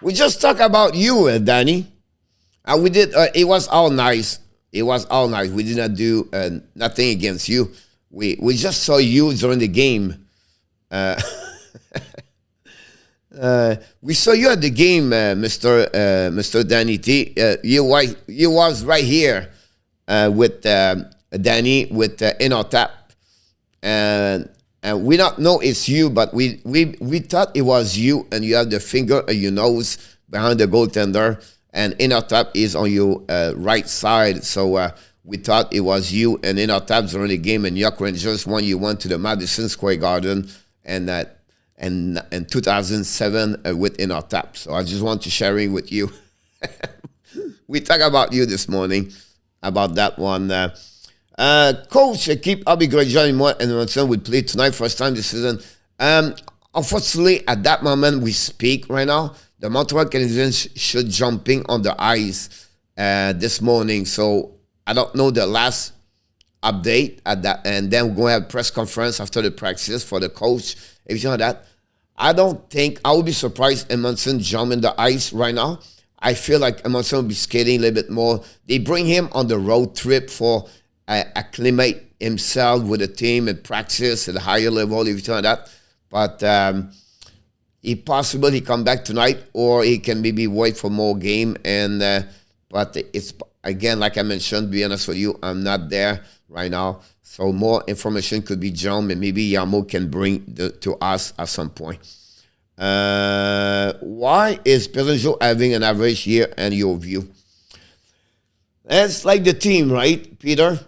We just talked about you, Danny. And we did, it was all nice. It was all nice. We did not do nothing against you. We just saw you during the game. We saw you at the game, Mr. Danny T. You was right here with Danny with in our tap. And we don't know it's you, but we thought it was you, and you have the finger on your nose behind the goaltender, and in our tap is on your right side. So we thought it was you, and in our tap during the game, and York Rangers when you went to the Madison Square Garden, and in 2007 with in our tap. So I just want to sharing with you. We talk about you this morning about that one. Coach, I'll be great. Johnny Moore and Edmonton would play tonight, first time this season. Unfortunately, at that moment we speak right now, the Montreal Canadiens should jumping on the ice this morning. So I don't know the last update at that, and then we're going to have a press conference after the practice for the coach. If you know that, I don't think I would be surprised Edmonton jump in the ice right now. I feel like Edmonton will be skating a little bit more. They bring him on the road trip for acclimate himself with the team and practice at a higher level, if you know that. But it's possible he come back tonight, or he can maybe wait for more game. And but it's, again, like I mentioned, be honest with you, I'm not there right now. So more information could be John, and maybe Yamo can bring to us at some point. Why is Pietrangelo having an average year in your view? It's like the team, right, Peter?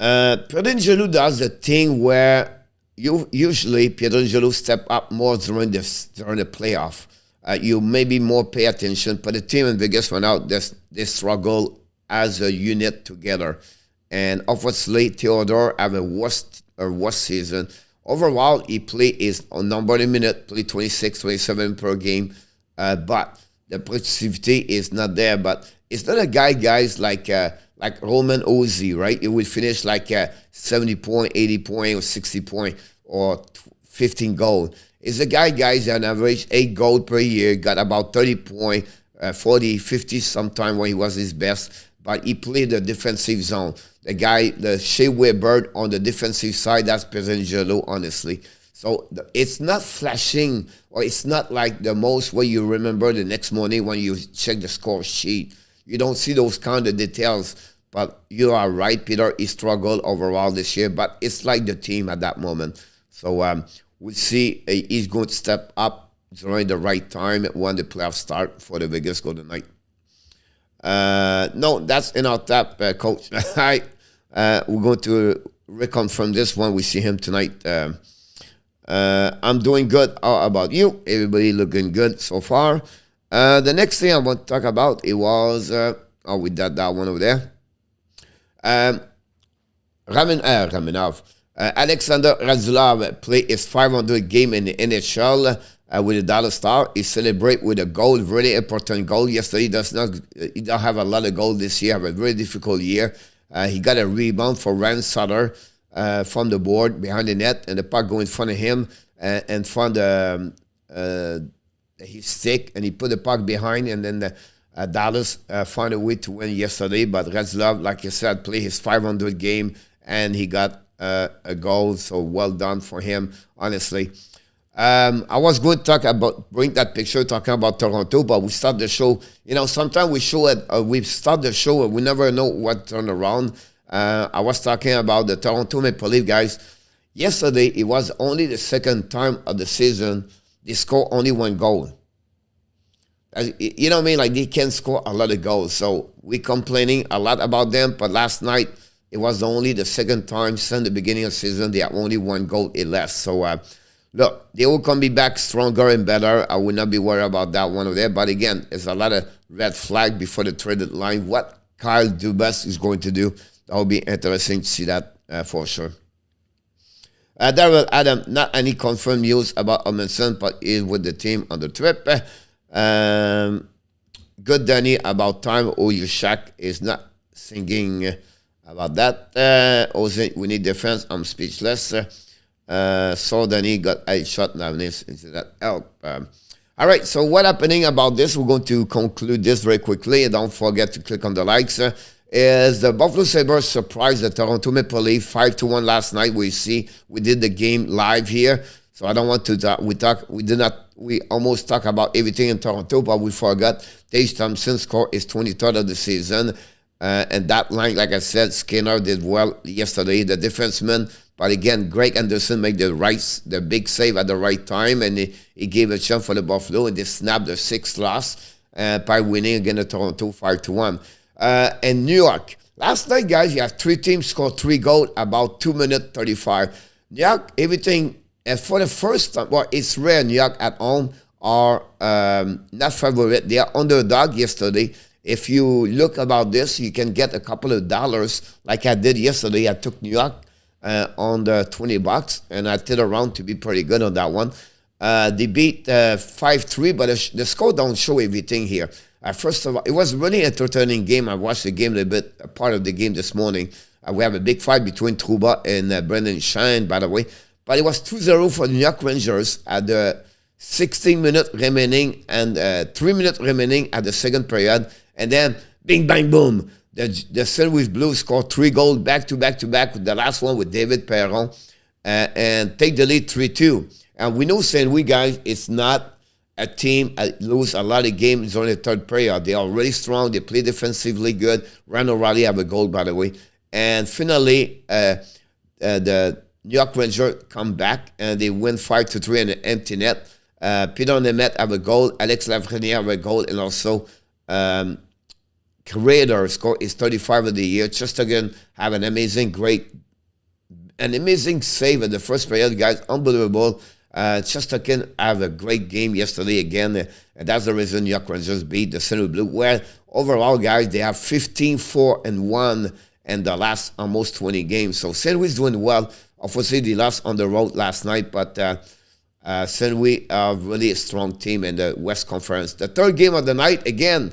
Pietrangelo does the thing where usually Pietrangelo step up more during the playoff. You maybe more pay attention, but the team in Vegas went out, they struggle as a unit together. And obviously, Theodore have a worst season. Overall, he play his number of minutes, play 26, 27 per game. But the productivity is not there. But it's not a guys like Roman Ozzy, right? It would finish like 70 point, 80 point, or 60 point, or 15 goals. It's a guys, on average 8 goals per year, got about 30 point, 40, 50 sometime when he was his best. But he played the defensive zone. The Shea Weber on the defensive side, that's Pietrangelo, honestly. So it's not flashing, or it's not like the most where you remember the next morning when you check the score sheet. You don't see those kind of details. But you are right, Peter. He struggled overall this year, but it's like the team at that moment. So we'll see. He's going to step up during the right time when the playoffs start for the Vegas Golden Knights. No, that's in our tap, Coach. All right. We're going to reconfirm this when we see him tonight. I'm doing good. How about you? Everybody looking good so far. The next thing I want to talk about, it was, we got that one over there. Raminov. Alexander Radulov played his 500 game in the NHL with the Dallas Stars. He celebrated with a goal, really important goal. Yesterday, he don't have a lot of goals this year, have a very difficult year. He got a rebound for Ryan Sutter from the board behind the net, and the puck go in front of him and found his stick, and he put the puck behind, and then Dallas found a way to win yesterday. But Radulov, like you said, played his 500 game, and he got a goal, so well done for him, honestly. I was going to bring that picture, talking about Toronto, but we start the show. Sometimes we start the show and we never know what turn around. I was talking about the Toronto Maple Leafs guys. Yesterday, it was only the second time of the season they scored only one goal. You know what I mean? Like, they can score a lot of goals. So we're complaining a lot about them, but last night, it was only the second time since the beginning of the season they have only one goal or less. So, look, they will come back stronger and better. I will not be worried about that one over there. But again, there's a lot of red flag before the traded line. What Kyle Dubas is going to do, that will be interesting to see that for sure. Daryl Adam, not any confirmed news about Amundsen, but is with the team on the trip. Good Danny, about time. Oyushak is not singing about that. We need defense. I'm speechless. So Danny got a shot now. Into that help. All right, so what happening about this? We're going to conclude this very quickly. And don't forget to click on the likes. Is the Buffalo Sabres surprised the Toronto Maple Leafs 5-1 last night? We did the game live here. So I don't want to talk. We almost talk about everything in Toronto, but we forgot Tage Thompson scored his 23rd of the season. And that line, like I said, Skinner did well yesterday, the defenseman. But again, Greg Anderson made the big save at the right time, and he gave a chance for the Buffalo, and they snapped their sixth loss by winning against the Toronto 5-1. And New York, last night, guys, you have three teams scored 3 goals, about 2 minutes 35. New York, everything, and for the first time, well, it's rare New York at home are not favorite. They are underdog yesterday. If you look about this, you can get a couple of dollars like I did yesterday. I took New York on the $20, and I did around to be pretty good on that one. They beat 5-3, but the score don't show everything here. First of all, it was a really entertaining game. I watched the game a little bit, a part of the game this morning. We have a big fight between Trouba and Brendan Shine, by the way. But it was 2-0 for the New York Rangers at the 16 minutes remaining and 3 minutes remaining at the second period. And then, bing, bang, boom. The St. Louis Blues scored 3 goals back to back to back. The last one with David Perron. And take the lead 3-2. And we know St. Louis, guys, it's not a team that lose a lot of games on the third period. They are really strong. They play defensively good. Ryan O'Reilly have a goal, by the way. And finally, the New York Rangers come back, and they win 5-3 in an empty net. Peter Nemeth have a goal. Alex Lafreniere have a goal. And also, Creator score is 35 of the year. Just again, have an amazing save in the first period, guys. Unbelievable. Chesterkin have a great game yesterday again. And that's the reason New York Rangers beat the St. Louis Blues. Well, overall, guys, they have 15-4-1 in the last almost 20 games. So St. Louis is doing well. Obviously, they lost on the road last night, but St. Louis are really a strong team in the West Conference. The third game of the night, again,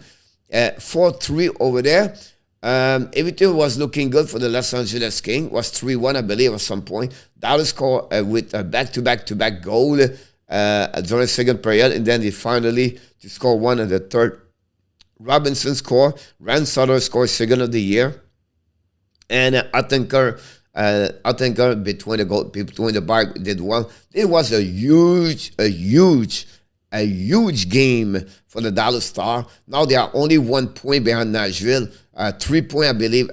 4-3 over there. Everything was looking good for the Los Angeles Kings. Was 3-1, I believe, at some point. Dallas scored with a back-to-back goal during the second period, and then they finally score one in the third. Robinson scored. Ryan Sutter scored second of the year. And Ottinger between the bar did well. It was a huge game for the Dallas Stars. Now they are only 1 point behind Nashville. 3 points, I believe,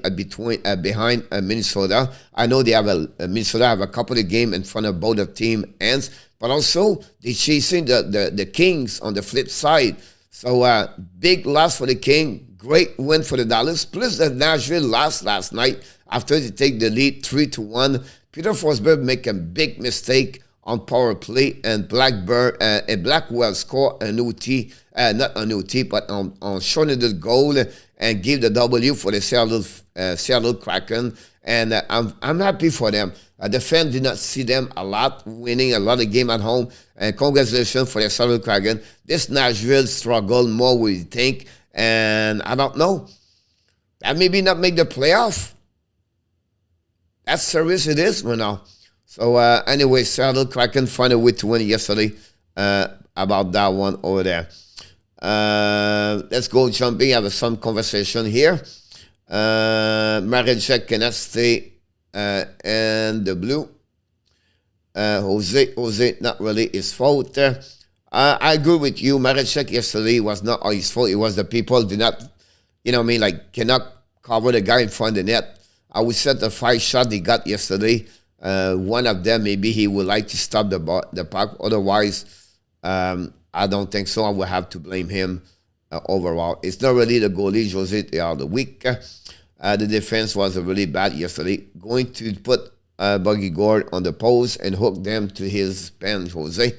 behind Minnesota. I know they have Minnesota have a couple of games in front of both of team ends, but also they're chasing the Kings on the flip side. So big loss for the Kings. Great win for the Dallas. Plus the Nashville lost last night after they take the lead 3-1. Peter Forsberg make a big mistake on power play, and Blackwell score an OT, not an OT, but on shortened goal, and give the W for the Seattle Kraken. And I'm happy for them. The fans did not see them a lot, winning a lot of games at home. And congratulations for the Seattle Kraken. This Nashville struggle more, we think. And I don't know. That maybe not make the playoff. That's serious it is right now. So anyway, Seattle Kraken find a way to win yesterday about that one over there. Let's go jumping. Have some conversation here. Maricek cannot stay in the blue. Jose, not really his fault. I agree with you. Maricek yesterday was not his fault. It was the people did not, cannot cover the guy in front of the net. I would say the 5 shot he got yesterday. One of them, maybe he would like to stop the puck. Otherwise, I don't think so. I will have to blame him overall. It's not really the goalie, Jose. They are the weak. The defense was really bad yesterday. Going to put Buggy Gord on the post and hook them to his pen, Jose.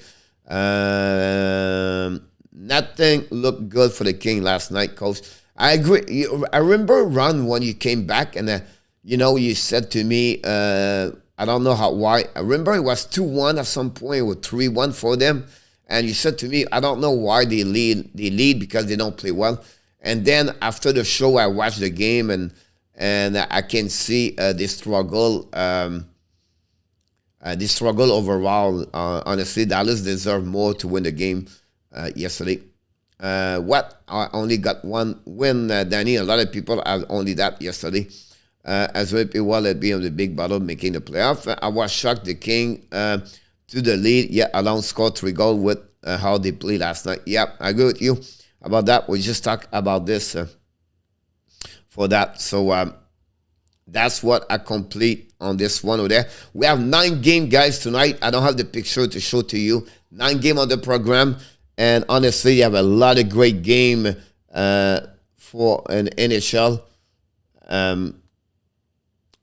Nothing looked good for the King last night, Coach. I agree. I remember, Ron, when you came back and, you said to me, I don't know why. I remember it was 2-1 at some point or 3-1 for them. And you said to me, I don't know why they lead. They lead because they don't play well. And then after the show, I watched the game and I can see the struggle. The struggle overall. Honestly, Dallas deserved more to win the game yesterday. I only got one win, Danny. A lot of people have only that yesterday. As well, people at being the big battle making the playoff. I was shocked the King to the lead, yet alone scored 3 goals with how they played last night. Yep, I agree with you about that. We just talked about this for that. So that's what I complete on this one over there. We have 9 game, guys, tonight. I don't have the picture to show to you. 9 game on the program. And honestly, you have a lot of great game for an NHL.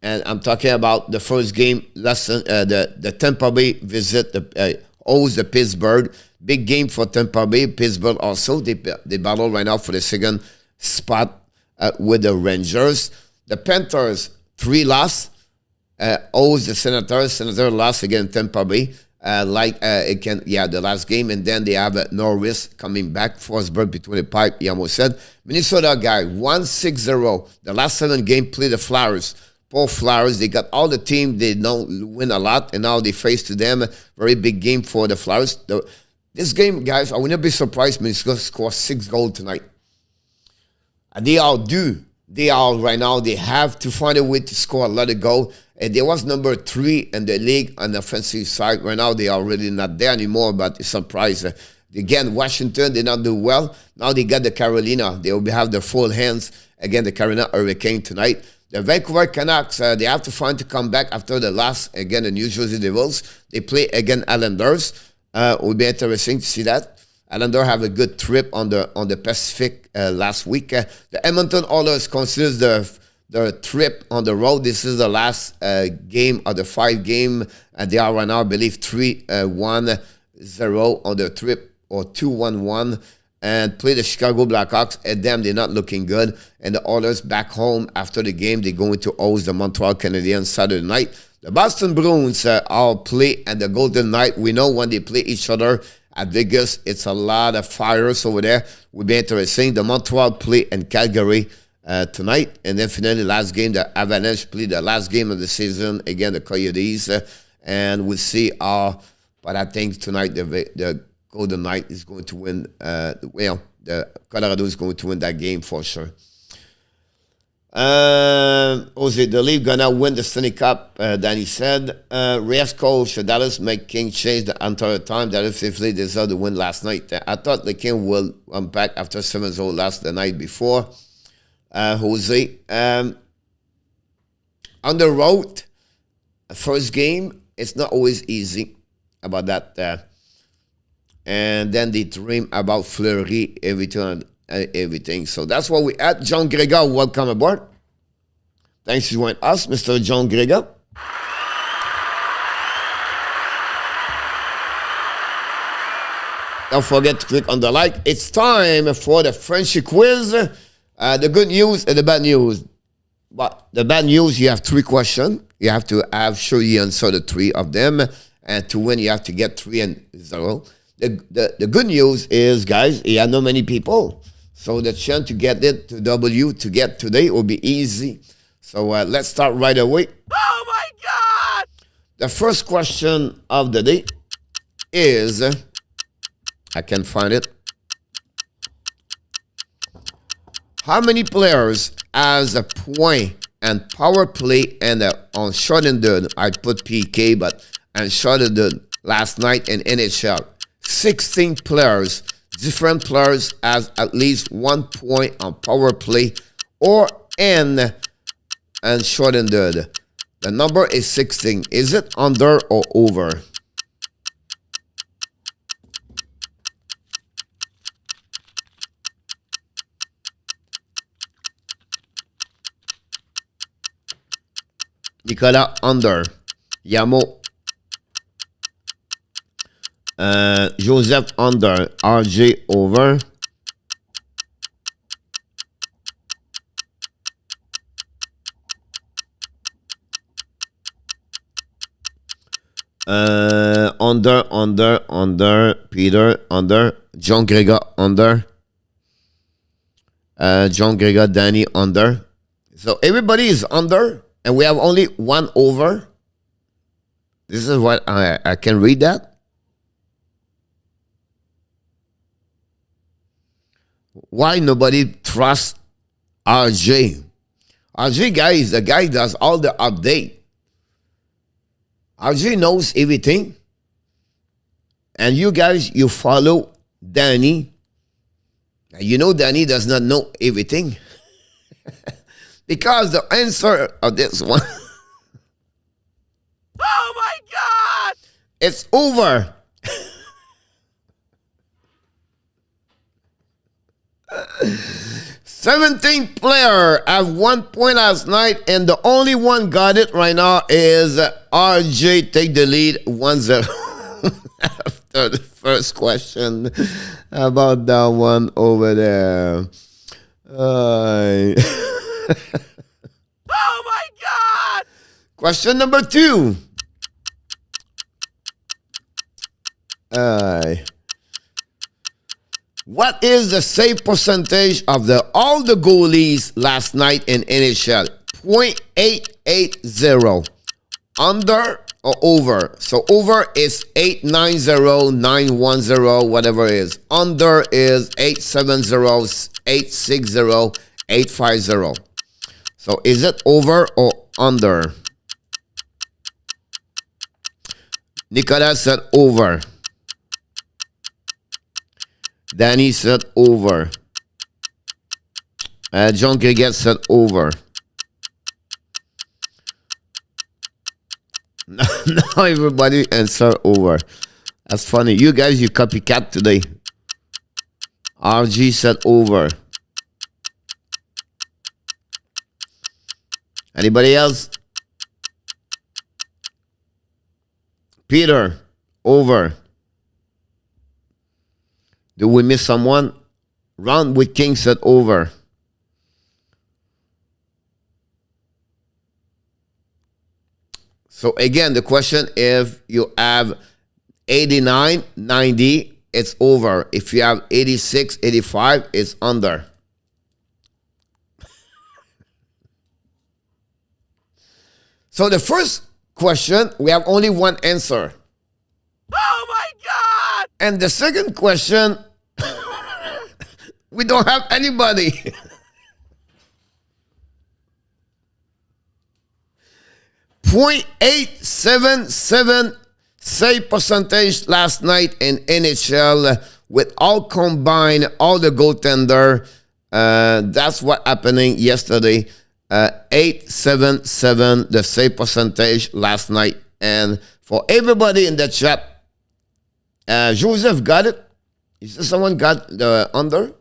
And I'm talking about the first game, the Tampa Bay visit owes the Pittsburgh. Big game for Tampa Bay. Pittsburgh also, they battle right now for the second spot with the Rangers. The Panthers, 3 loss, owes the Senators. Senators lost against Tampa Bay. The last game. And then they have Norris coming back. Forsberg between the pipe, he almost said. Minnesota guy, 1-6-0. The last 7 game, play the Flyers. Poor Flyers, they got all the team, they don't win a lot, and now they face to them. Very big game for the Flyers. This game, guys, I will not be surprised when it's going to score 6 goals tonight. They all do. They all right now, they have to find a way to score a lot of goals. And they was number 3 in the league on the offensive side. Right now, they are really not there anymore, but it's a surprise. Again, Washington did not do well. Now they got the Carolina. They will have their full hands against the Carolina Hurricane tonight. The Vancouver Canucks, they have to find to come back after the loss against the New Jersey Devils. They play against Islanders. It will be interesting to see that. Islanders have a good trip on the Pacific last week. The Edmonton Oilers considers the trip on the road. This is the last game of the 5 game. They are right now, I believe, 3-1-0 on the trip, or 2-1-1. And play the Chicago Blackhawks. At them, they're not looking good. And the Oilers back home after the game, they're going to host the Montreal Canadiens Saturday night. The Boston Bruins all play at the Golden Knight. We know when they play each other at Vegas, it's a lot of fires over there. Will be interesting. The Montreal play in Calgary tonight. And then finally, last game, the Avalanche play the last game of the season against the Coyotes. And we'll see how, but I think tonight the Golden Knight is going to win. The Colorado is going to win that game for sure. Jose, the league gonna win the Stanley Cup, Danny said. Reyes coach, Dallas make King change the entire time. Dallas safely deserved the win last night. I thought the King will come back after 7-0 last the night before. Jose, on the road, first game, it's not always easy about that. And then they dream about Fleury, everything. So that's what we at. John Gregor, welcome aboard. Thanks to join us, Mr. John Grega. Don't forget to click on the like. It's time for the Frenchy quiz. The good news and the bad news. But the bad news, you have 3 questions. You have to sure you answer the 3 of them. And to win, you have to get 3 and 0. The good news is, guys, you have not many people. So the chance to get it to W to get today will be easy. So let's start right away. Oh my God! The first question of the day is, I can find it. How many players has a point and power play and on shortened, I put PK, but on shortened last night in NHL? 16 players, different players has at least 1 point on power play or and shortened. The number is 16. Is it under or over? Nicolas, under. Yamo. Joseph, under. RJ, over. Under. Peter, under. John Grega, under. John Grega, Danny, under. So everybody is under. And we have only 1 over. This is what I can read that. Why nobody trusts RJ? RJ guy is the guy who does all the update. RJ knows everything. And you guys, you follow Danny. You know Danny does not know everything. Because the answer of this one. Oh my God! It's over. "17 player have 1 point last night, and the only one got it right now is RJ. Take the lead 1-0 after the first question about that one over there. Oh my God! Question number 2. What is the save percentage of all the goalies last night in NHL? .880. Under or over? So over is 890, 910, whatever it is. Under is 870, 860, 850. So is it over or under? Nicolas said over. Danny said over. John Greget said over. Now everybody answer over. That's funny. You guys, you copycat today. RG said over. Anybody else? Peter, over. Do we miss someone? Round with King said over. So again, the question, if you have 89, 90, it's over. If you have 86, 85, it's under. So the first question, we have only 1 answer. Oh my God! And the second question, we don't have anybody. .877 save percentage last night in NHL with all combined, all the goaltender. That's what happening yesterday. 877 the save percentage last night. And for everybody in the chat, Joseph got it. Is there someone got the under?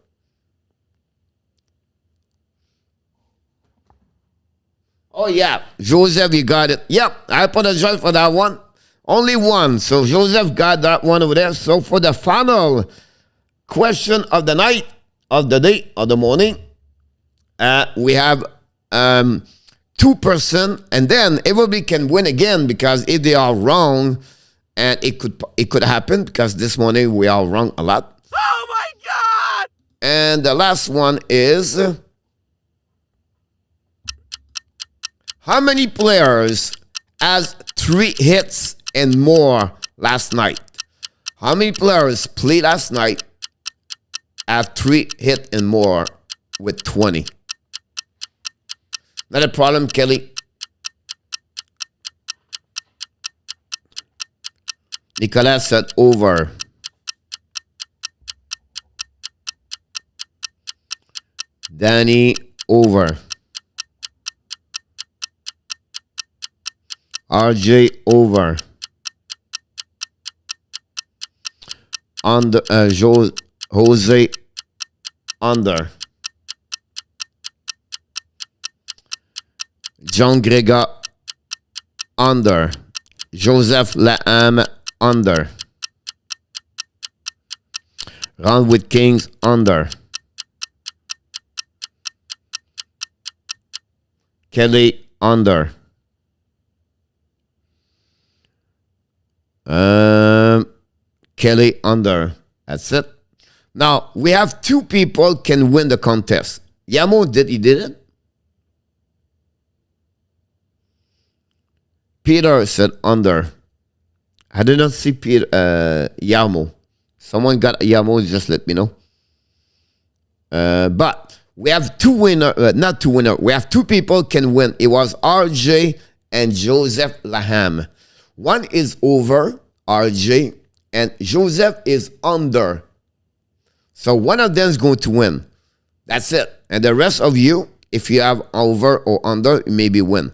Oh, yeah. Joseph, you got it. Yep, I apologize for that one. Only one. So Joseph got that one over there. So for the final question of the night, of the day, of the morning, we have 2%, and then everybody can win again, because if they are wrong, and it could happen, because this morning we are wrong a lot. Oh my God! And the last one is, how many players has 3 hits and more last night? How many players played last night have 3 hits and more with 20? Not a problem, Kelly. Nicolas said over. Danny, over. RJ, over. Under, Jose, under. John Gregor, under. Joseph Laham, under. Round with Kings, under. Kelly, under. Kelly, under. That's it. Now, we have 2 people can win the contest. Yamo, did it? Peter said under. I did not see Peter, Yamo. Someone got Yamo, just let me know. But we have 2 winners, not 2 winners. We have 2 people can win. It was RJ and Joseph Laham. One is over, RJ, and Joseph is under. So one of them is going to win. That's it. And the rest of you, if you have over or under, you maybe win.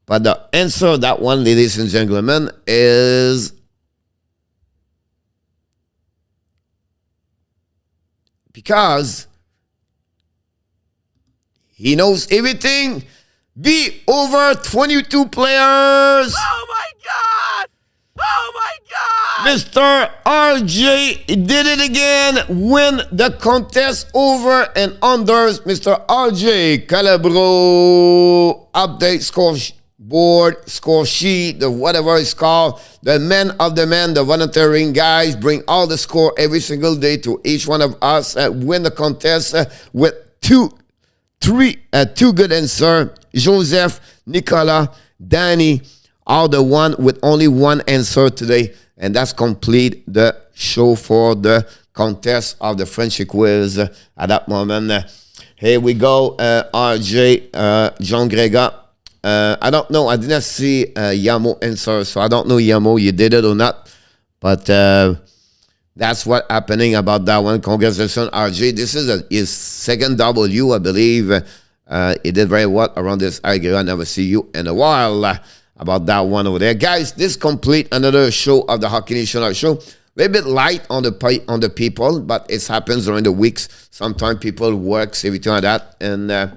But the answer of that one, ladies and gentlemen, is because he knows everything. Be over 22 players. Oh my God! Oh my God! Mr. RJ did it again. Win the contest over and unders. Mr. RJ Calabro update score board, score sheet, the whatever it's called. The men of the men, the volunteering guys, bring all the score every single day to each one of us. Win the contest with two good answers. Joseph, Nicolas, Danny, all the one with only one answer today. And that's complete the show for the contest of the Frenchy quiz at that moment. Here we go, RJ, John Gregor. I don't know. I didn't see Yamo answer, so I don't know, Yamo, you did it or not. But that's what happening about that one. Congratulations, RJ. This is his second W, I believe. He did very well around this. I never see you in a while about that one over there. Guys, this complete another show of the Hockey Nation show. A little bit light on the people, but it happens during the weeks. Sometimes people work, everything like that. And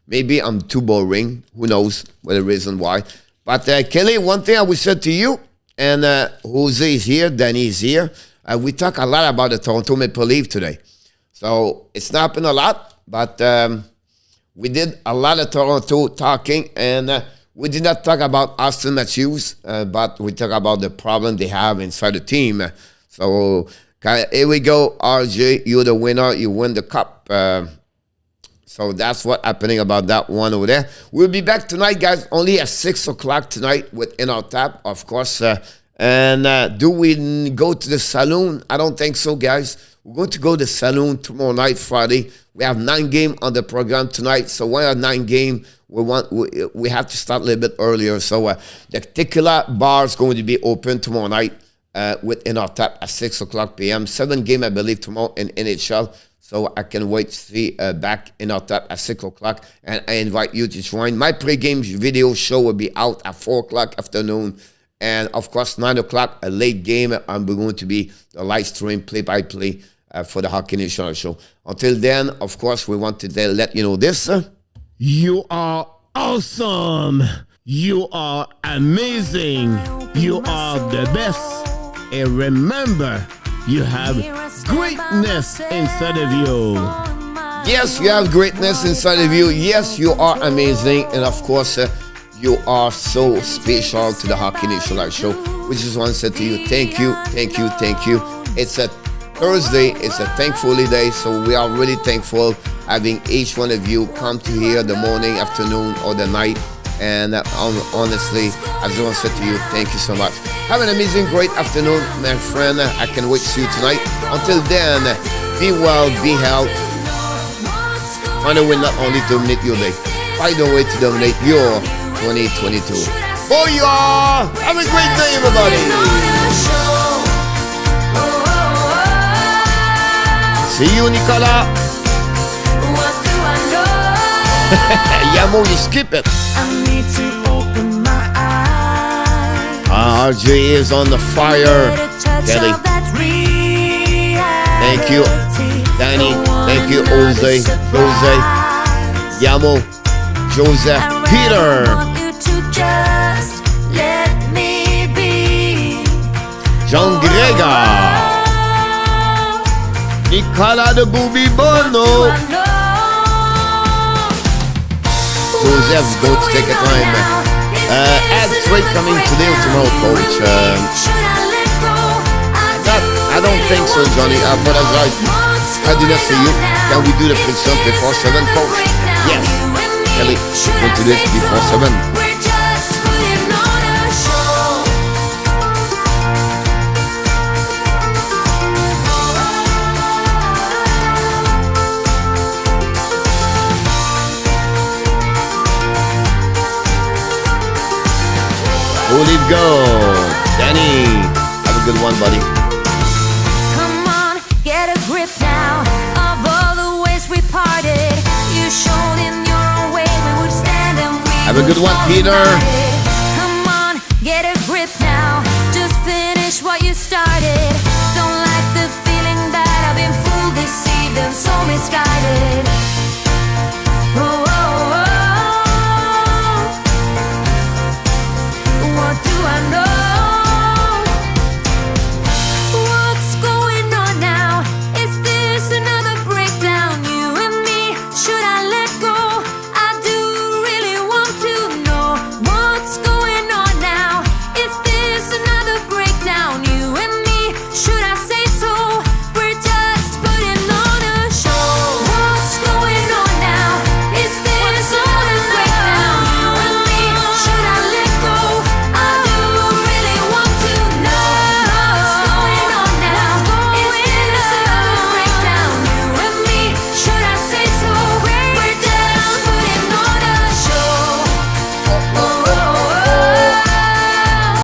maybe I'm too boring. Who knows what the reason why. But Kelly, one thing I would say to you, and Jose is here, Danny is here. We talk a lot about the Toronto Maple Leafs today. So it's not happened a lot, but we did a lot of Toronto talking, and we did not talk about Austin Matthews, but we talk about the problem they have inside the team. So here we go, RJ, you're the winner. You win the cup. So that's what happening about that one over there. We'll be back tonight, guys, only at 6 o'clock tonight with In Our Tap, of course. And do we go to the saloon? I don't think so, guys. We're going to go to the saloon tomorrow night, Friday. We have 9 games on the program tonight. So when we have 9 games, we have to start a little bit earlier. So the Tequila Bar is going to be open tomorrow night with In Our Tap at 6 o'clock p.m. 7 game, I believe, tomorrow in NHL. So I can wait to see back In Our Tap at 6 o'clock. And I invite you to join. My pregame video show will be out at 4 o'clock afternoon. And, of course, 9 o'clock, a late game. I'm going to be the live stream play-by-play for the Hockey Nation show. Until then, of course, we want to let you know this. You are awesome. You are amazing. You are the best. And remember, you have greatness inside of you. Yes, you have greatness inside of you. Yes, you are amazing. And of course, you are so special to the Hockey Nation Live Show. We just want to say to you, thank you, thank you, thank you. It's a Thursday. It's a thankful day. So we are really thankful having each one of you come to here the morning, afternoon, or the night. And honestly, I just want to say to you, thank you so much. Have an amazing, great afternoon, my friend. I can't wait to see you tonight. Until then, be well, be healthy. Find a way not only to dominate your day, find a way to dominate your 2022. Booyah! Have a great day, everybody! See you, Nicolas! Yamo, you skip it! I need to open my eyes. RJ is on the fire. Kelly. Thank you. Danny. Thank you, Jose. Jose. Yamo. Joseph. Peter. Jean Gregor. Nicolas de Boubibono. Joseph's going to take a time. Ad straight coming today or tomorrow, coach. I don't think so, Johnny. But I did not see you. Can we do the prediction before 7, coach? Yes. Kelly, we'll do this before 7. Hold it go. Danny, have a good one, buddy. Come on, get a grip now of all the ways we parted. You showed in your own way we would stand and we have a good one, Peter. Come on, get a grip now. Just finish what you started.